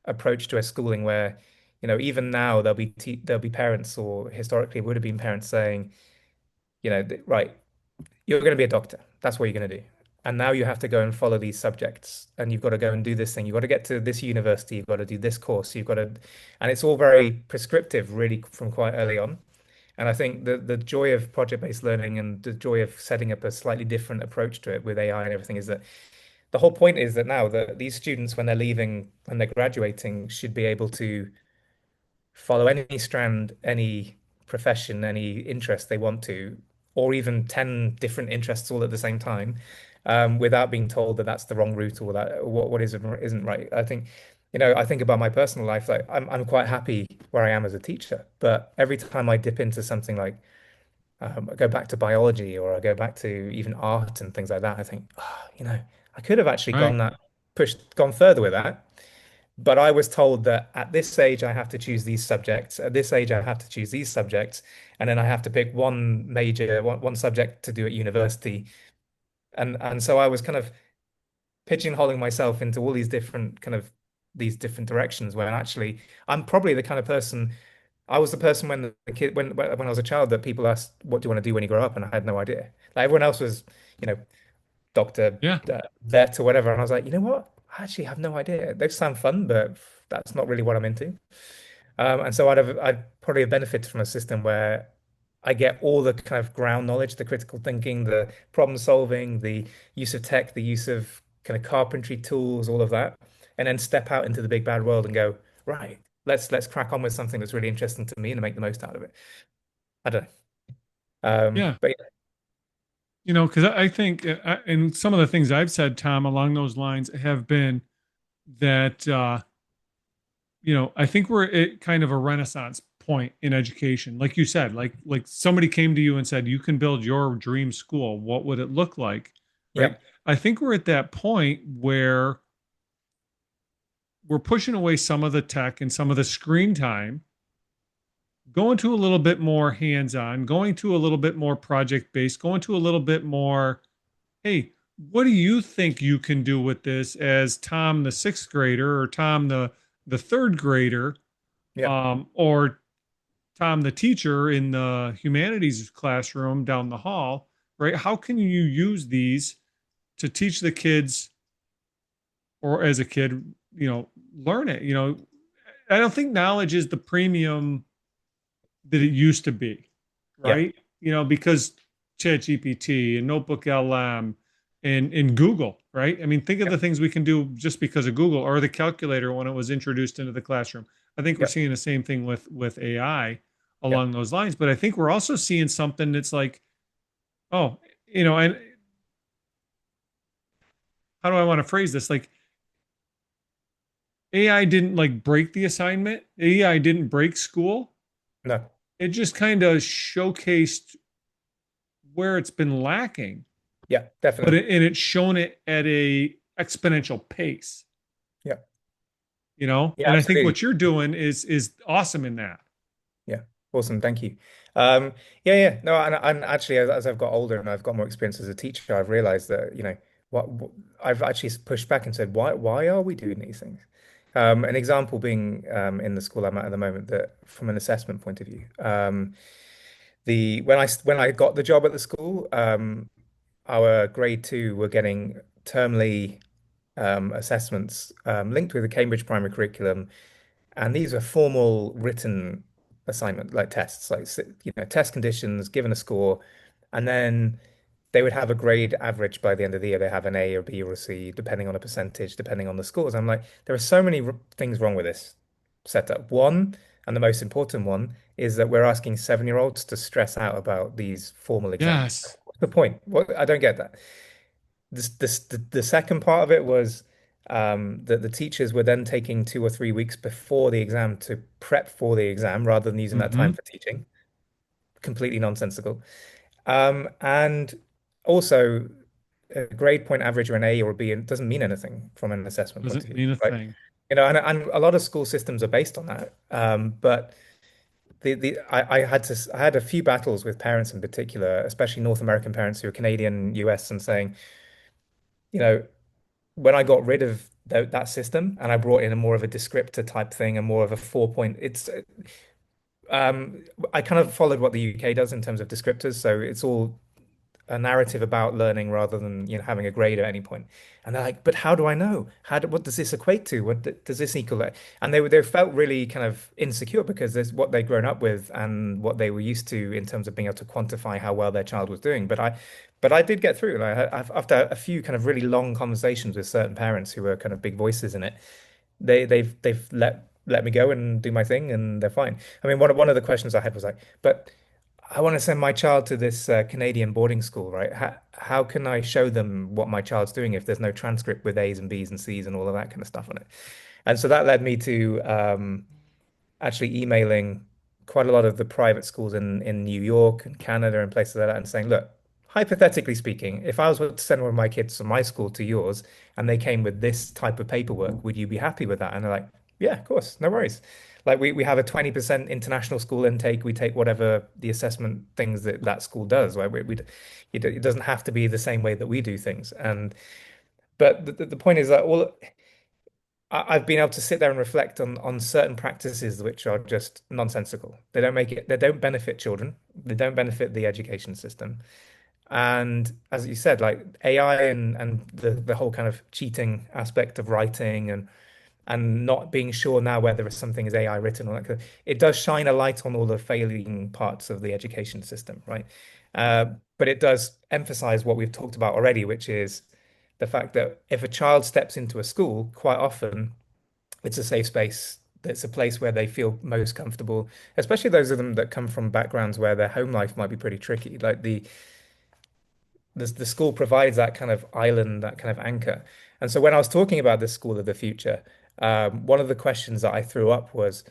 Speaker 2: approach to a schooling where, even now there'll be parents, or historically would have been parents saying, right, you're going to be a doctor. That's what you're going to do. And now you have to go and follow these subjects, and you've got to go and do this thing. You've got to get to this university. You've got to do this course. And it's all very prescriptive, really, from quite early on. And I think the joy of project-based learning and the joy of setting up a slightly different approach to it with AI and everything is that the whole point is that now that these students, when they're leaving, when they're graduating, should be able to follow any strand, any profession, any interest they want to, or even 10 different interests all at the same time, without being told that that's the wrong route, or that what isn't right. I think about my personal life, like I'm quite happy where I am as a teacher, but every time I dip into something like I go back to biology, or I go back to even art and things like that, I think, I could have actually
Speaker 1: Right.
Speaker 2: gone further with that. But I was told that at this age, I have to choose these subjects. At this age, I have to choose these subjects. And then I have to pick one subject to do at university. And so I was kind of pigeonholing myself into all these different directions, where actually I'm probably the kind of person I was the person when the kid when I was a child that people asked, "What do you want to do when you grow up?" And I had no idea. Like everyone else was, you know, doctor,
Speaker 1: Yeah.
Speaker 2: vet, or whatever, and I was like, you know what? I actually have no idea. They sound fun, but that's not really what I'm into. And so I'd probably have benefited from a system where I get all the kind of ground knowledge, the critical thinking, the problem solving, the use of tech, the use of kind of carpentry tools, all of that, and then step out into the big bad world and go, right, let's crack on with something that's really interesting to me and make the most out of it. I don't know.
Speaker 1: Yeah.
Speaker 2: But
Speaker 1: Because I think, and some of the things I've said, Tom, along those lines have been that, I think we're at kind of a renaissance point in education. Like you said, like somebody came to you and said, you can build your dream school. What would it look like?
Speaker 2: yeah,
Speaker 1: Right. I think we're at that point where we're pushing away some of the tech and some of the screen time, going to a little bit more hands-on, going to a little bit more project-based, going to a little bit more, hey, what do you think you can do with this as Tom the sixth grader or Tom the third grader,
Speaker 2: yeah,
Speaker 1: or Tom the teacher in the humanities classroom down the hall, right? How can you use these to teach the kids, or as a kid, learn it? I don't think knowledge is the premium that it used to be,
Speaker 2: yeah,
Speaker 1: right? Because ChatGPT and Notebook LM and Google, right? I mean, think of
Speaker 2: yeah,
Speaker 1: the things we can do just because of Google, or the calculator when it was introduced into the classroom. I think we're
Speaker 2: yeah,
Speaker 1: seeing the same thing with AI
Speaker 2: yeah,
Speaker 1: along those lines, but I think we're also seeing something that's like, oh, and how do I want to phrase this? Like, AI didn't like break the assignment. AI didn't break school.
Speaker 2: no,
Speaker 1: It just kind of showcased where it's been lacking,
Speaker 2: yeah,
Speaker 1: but
Speaker 2: definitely.
Speaker 1: it's shown it at a exponential pace,
Speaker 2: Yeah, yeah,
Speaker 1: and I think
Speaker 2: absolutely.
Speaker 1: what you're doing is awesome in that.
Speaker 2: Yeah, awesome. Thank you. Yeah, yeah. No, and actually, as I've got older and I've got more experience as a teacher, I've realized that, what I've actually pushed back and said, why are we doing these things? An example being in the school I'm at the moment, that from an assessment point of view, the when I got the job at the school, our grade two were getting termly assessments linked with the Cambridge primary curriculum, and these are formal written assignment, like tests, like test conditions, given a score, and then they would have a grade average by the end of the year. They have an A or B or a C, depending on a percentage, depending on the scores. I'm like, there are so many things wrong with this setup. One, and the most important one, is that we're asking 7-year-olds to stress out about these formal exams.
Speaker 1: Yes.
Speaker 2: What's the point? What? I don't get that. The second part of it was that the teachers were then taking 2 or 3 weeks before the exam to prep for the exam rather than using that time
Speaker 1: Mm-hmm.
Speaker 2: for teaching. Completely nonsensical. And also, a grade point average or an A or a B doesn't mean anything from an assessment point of
Speaker 1: Doesn't
Speaker 2: view,
Speaker 1: mean a
Speaker 2: right?
Speaker 1: thing.
Speaker 2: And a lot of school systems are based on that. But I had a few battles with parents in particular, especially North American parents who are Canadian, US, and saying, you know, when I got rid of that system and I brought in a more of a descriptor type thing and more of a 4 point, um, I kind of followed what the UK does in terms of descriptors. So it's all a narrative about learning rather than having a grade at any point. And they're like, but how do I know? What does this equate to? Does this equal that? And they felt really kind of insecure because there's what they'd grown up with and what they were used to in terms of being able to quantify how well their child was doing. But I did get through. And after a few kind of really long conversations with certain parents who were kind of big voices in it, they've let me go and do my thing, and they're fine. I mean, one of the questions I had was like, but I want to send my child to this Canadian boarding school, right? How can I show them what my child's doing if there's no transcript with A's and B's and C's and all of that kind of stuff on it? And so that led me to actually emailing quite a lot of the private schools in New York and Canada and places like that and saying, look, hypothetically speaking, if I was to send one of my kids from my school to yours and they came with this type of paperwork, would you be happy with that? And they're like, yeah, of course, no worries. Like we have a 20% international school intake. We take whatever the assessment things that school does, right? It doesn't have to be the same way that we do things. But the point is that I've been able to sit there and reflect on certain practices which are just nonsensical. They don't benefit children. They don't benefit the education system. And as you said, like AI and the whole kind of cheating aspect of writing and not being sure now whether something is AI written or like it does shine a light on all the failing parts of the education system, right? Uh, but it does emphasize what we've talked about already, which is the fact that if a child steps into a school, quite often it's a safe space. It's a place where they feel most comfortable, especially those of them that come from backgrounds where their home life might be pretty tricky. Like the school provides that kind of island, that kind of anchor. And so when I was talking about this school of the future, one of the questions that I threw up was,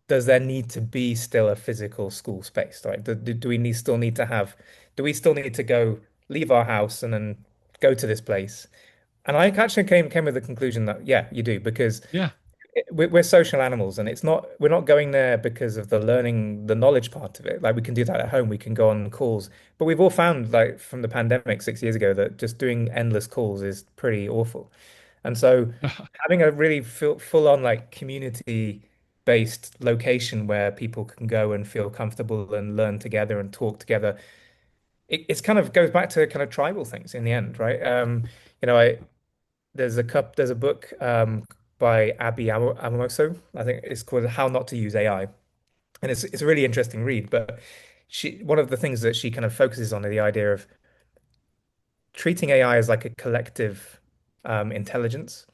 Speaker 2: does there need to be still a physical school space? Right? Do we still need to have, do we still need to go leave our house and then go to this place? And I actually came with the conclusion that yeah, you do because
Speaker 1: Yeah.
Speaker 2: we're social animals, and we're not going there because of the learning, the knowledge part of it. Like we can do that at home, we can go on calls, but we've all found, like from the pandemic 6 years ago, that just doing endless calls is pretty awful. And so having a really full on like community based location where people can go and feel comfortable and learn together and talk together, it's kind of goes back to kind of tribal things in the end, right? You know, there's a book by Amoso. I think it's called How Not to Use AI. And it's a really interesting read, but one of the things that she kind of focuses on is the idea of treating AI as like a collective intelligence.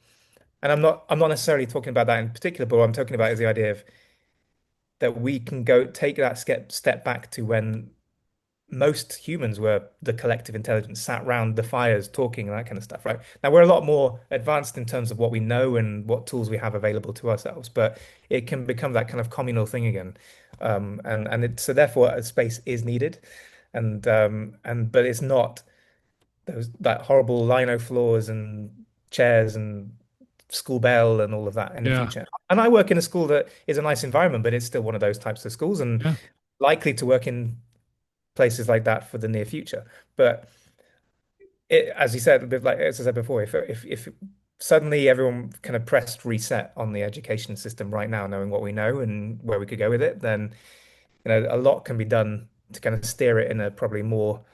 Speaker 2: And I'm not necessarily talking about that in particular, but what I'm talking about is the idea of that we can go take that step back to when most humans were the collective intelligence, sat around the fires talking and that kind of stuff, right? Now we're a lot more advanced in terms of what we know and what tools we have available to ourselves, but it can become that kind of communal thing again. So therefore a space is needed. And but it's not those that horrible lino floors and chairs and school bell and all of that in the
Speaker 1: Yeah.
Speaker 2: future. And I work in a school that is a nice environment, but it's still one of those types of schools and
Speaker 1: Yeah.
Speaker 2: likely to work in places like that for the near future. But as you said, a bit like as I said before, if suddenly everyone kind of pressed reset on the education system right now, knowing what we know and where we could go with it, then a lot can be done to kind of steer it in a probably more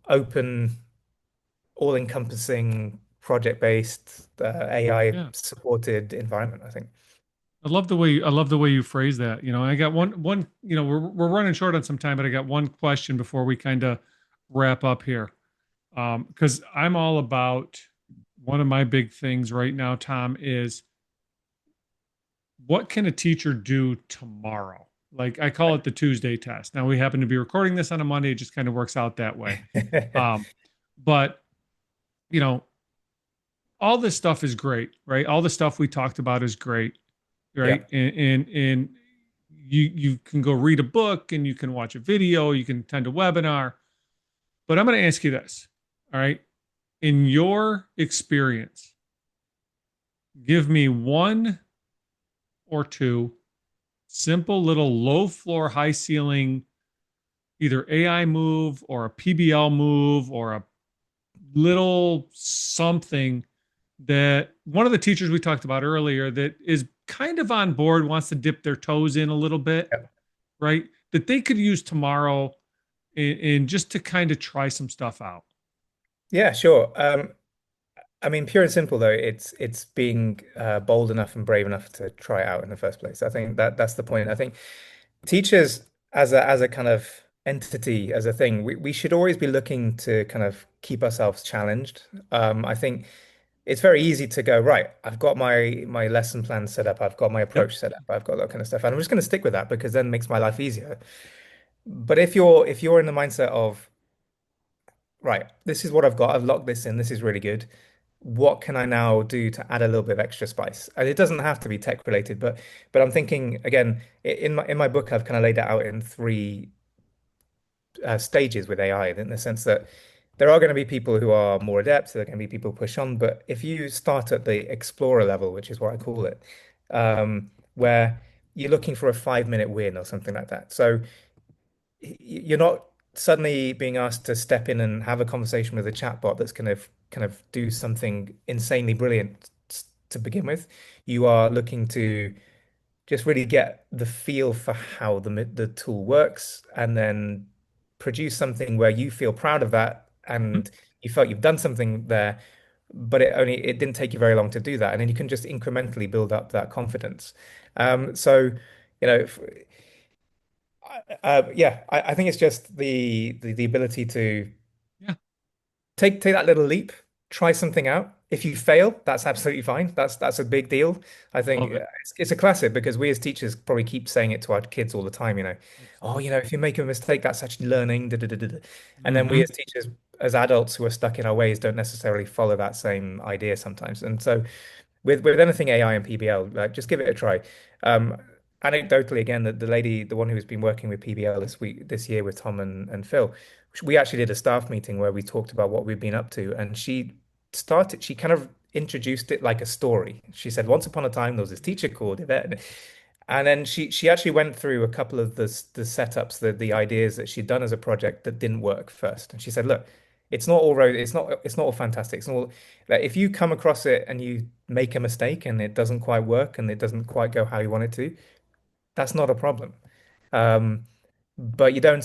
Speaker 2: open, all-encompassing, project-based,
Speaker 1: Yeah.
Speaker 2: AI-supported environment, I think.
Speaker 1: I love the way you phrase that. I got one, we're running short on some time, but I got one question before we kind of wrap up here. Because I'm all about one of my big things right now, Tom, is what can a teacher do tomorrow? Like I call it the Tuesday test. Now we happen to be recording this on a Monday. It just kind of works out that way. Um, but you know, all this stuff is great, right? All the stuff we talked about is great,
Speaker 2: Yeah.
Speaker 1: right? And you can go read a book and you can watch a video, you can attend a webinar. But I'm going to ask you this, all right? In your experience, give me one or two simple little low floor, high ceiling, either AI move or a PBL move or a little something that one of the teachers we talked about earlier that is kind of on board, wants to dip their toes in a little bit,
Speaker 2: Yeah.
Speaker 1: right? That they could use tomorrow in just to kind of try some stuff out.
Speaker 2: Yeah, sure. I mean, pure and simple though, it's being bold enough and brave enough to try it out in the first place. I think that's the point. I think teachers as a kind of entity, as a thing, we should always be looking to kind of keep ourselves challenged. I think it's very easy to go, right, I've got my lesson plan set up, I've got my
Speaker 1: Yep.
Speaker 2: approach set up, I've got that kind of stuff, and I'm just going to stick with that because then it makes my life easier. But if you're in the mindset of, right, this is what I've got, I've locked this in, this is really good. What can I now do to add a little bit of extra spice? And it doesn't have to be tech related, but I'm thinking again in my book I've kind of laid it out in three stages with AI in the sense that there are going to be people who are more adept, there are going to be people who push on, but if you start at the explorer level, which is what I call it, where you're looking for a 5 minute win or something like that. So you're not suddenly being asked to step in and have a conversation with a chatbot that's going to kind of do something insanely brilliant to begin with. You are looking to just really get the feel for how the tool works, and then produce something where you feel proud of that,
Speaker 1: Mhm.
Speaker 2: and you felt you've done something there, but it didn't take you very long to do that, and then you can just incrementally build up that confidence. So, you know, yeah, I think it's just the ability to
Speaker 1: Yeah.
Speaker 2: take that little leap, try something out. If you fail, that's absolutely fine. That's a big deal. I think
Speaker 1: Love it.
Speaker 2: it's a classic because we as teachers probably keep saying it to our kids all the time, oh,
Speaker 1: Absolutely.
Speaker 2: if you make a mistake, that's actually learning. Da, da, da, da, da. And then we
Speaker 1: Hmm.
Speaker 2: as teachers, as adults who are stuck in our ways, don't necessarily follow that same idea sometimes. And so with anything AI and PBL, like just give it a try. Um, Anecdotally, again, the lady, the one who's been working with PBL this year with Tom and Phil, we actually did a staff meeting where we talked about what we've been up to, and she kind of introduced it like a story. She said, once upon a time, there was this teacher called Yvette, and then she actually went through a couple of the setups, the ideas that she'd done as a project that didn't work first. And she said, look, it's not all fantastic. It's not all, like, if you come across it and you make a mistake and it doesn't quite work and it doesn't quite go how you want it to, that's not a problem. Um, but you don't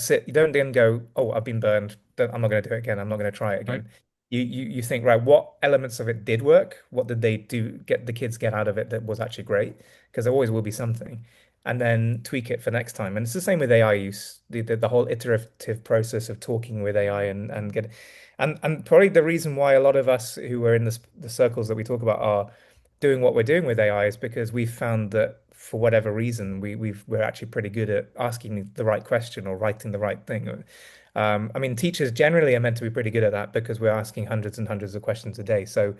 Speaker 2: then go, oh, I've been burned. I'm not going to do it again. I'm not going to try it
Speaker 1: Right.
Speaker 2: again. You think, right, what elements of it did work? What did they do, get the kids get out of it that was actually great? Because there always will be something. And then tweak it for next time. And it's the same with AI use, the whole iterative process of talking with AI and probably the reason why a lot of us who are in the circles that we talk about are doing what we're doing with AI is because we've found that for whatever reason we're actually pretty good at asking the right question or writing the right thing. I mean, teachers generally are meant to be pretty good at that because we're asking hundreds and hundreds of questions a day. So,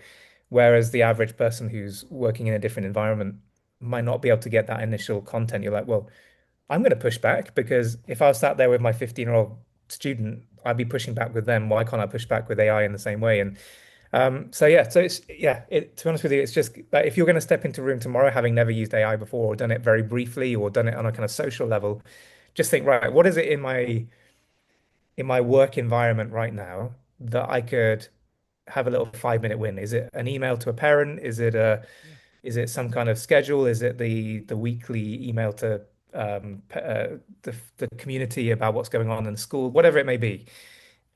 Speaker 2: whereas the average person who's working in a different environment might not be able to get that initial content, you're like, well, I'm going to push back because if I was sat there with my 15-year-old student, I'd be pushing back with them. Why can't I push back with AI in the same way? And so yeah, to be honest with you, it's just like if you're going to step into a room tomorrow, having never used AI before or done it very briefly or done it on a kind of social level, just think, right, what is it in my work environment right now that I could have a little 5 minute win? Is it an email to a parent?
Speaker 1: Yeah.
Speaker 2: Is it some kind of schedule? Is it the weekly email to the community about what's going on in the school? Whatever it may be,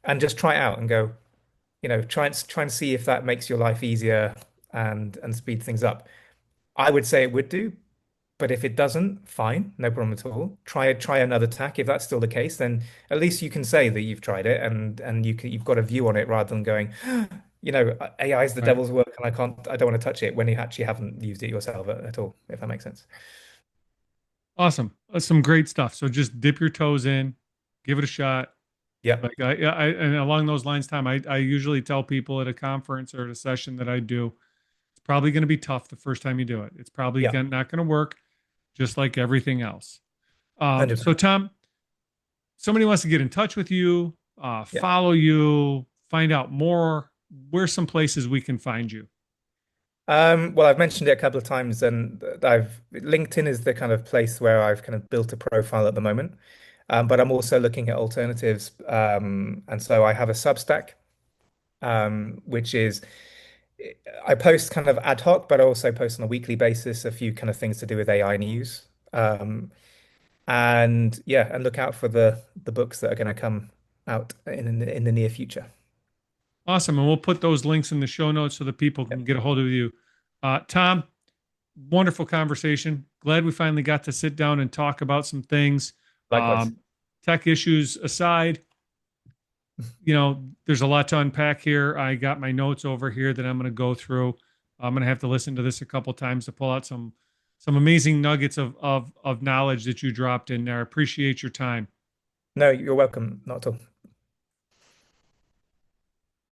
Speaker 2: and just try it out and go, try and see if that makes your life easier and speed things up. I would say it would do, but if it doesn't, fine, no problem at all. Try another tack. If that's still the case, then at least you can say that you've tried it and you've got a view on it rather than going, AI is the
Speaker 1: Right.
Speaker 2: devil's work and I don't want to touch it when you actually haven't used it yourself at all, if that makes sense.
Speaker 1: Awesome. Some great stuff. So just dip your toes in, give it a shot.
Speaker 2: Yeah,
Speaker 1: Like and along those lines, Tom, I usually tell people at a conference or at a session that I do, it's probably going to be tough the first time you do it. It's probably
Speaker 2: yeah,
Speaker 1: not going to work, just like everything else. So
Speaker 2: 100%.
Speaker 1: Tom, somebody wants to get in touch with you,
Speaker 2: Yeah.
Speaker 1: follow you, find out more. Where's some places we can find you?
Speaker 2: Well, I've mentioned it a couple of times, and I've LinkedIn is the kind of place where I've kind of built a profile at the moment. But I'm also looking at alternatives. And so I have a Substack, which is I post kind of ad hoc, but I also post on a weekly basis a few kind of things to do with AI news. And yeah, and look out for the books that are going to come out in the near future.
Speaker 1: Awesome. And we'll put those links in the show notes so that people
Speaker 2: Yeah.
Speaker 1: can get a hold of you. Tom, wonderful conversation. Glad we finally got to sit down and talk about some things.
Speaker 2: Likewise.
Speaker 1: Tech issues aside, there's a lot to unpack here. I got my notes over here that I'm going to go through. I'm going to have to listen to this a couple times to pull out some amazing nuggets of knowledge that you dropped in there. I appreciate your time.
Speaker 2: No, you're welcome. Not at all.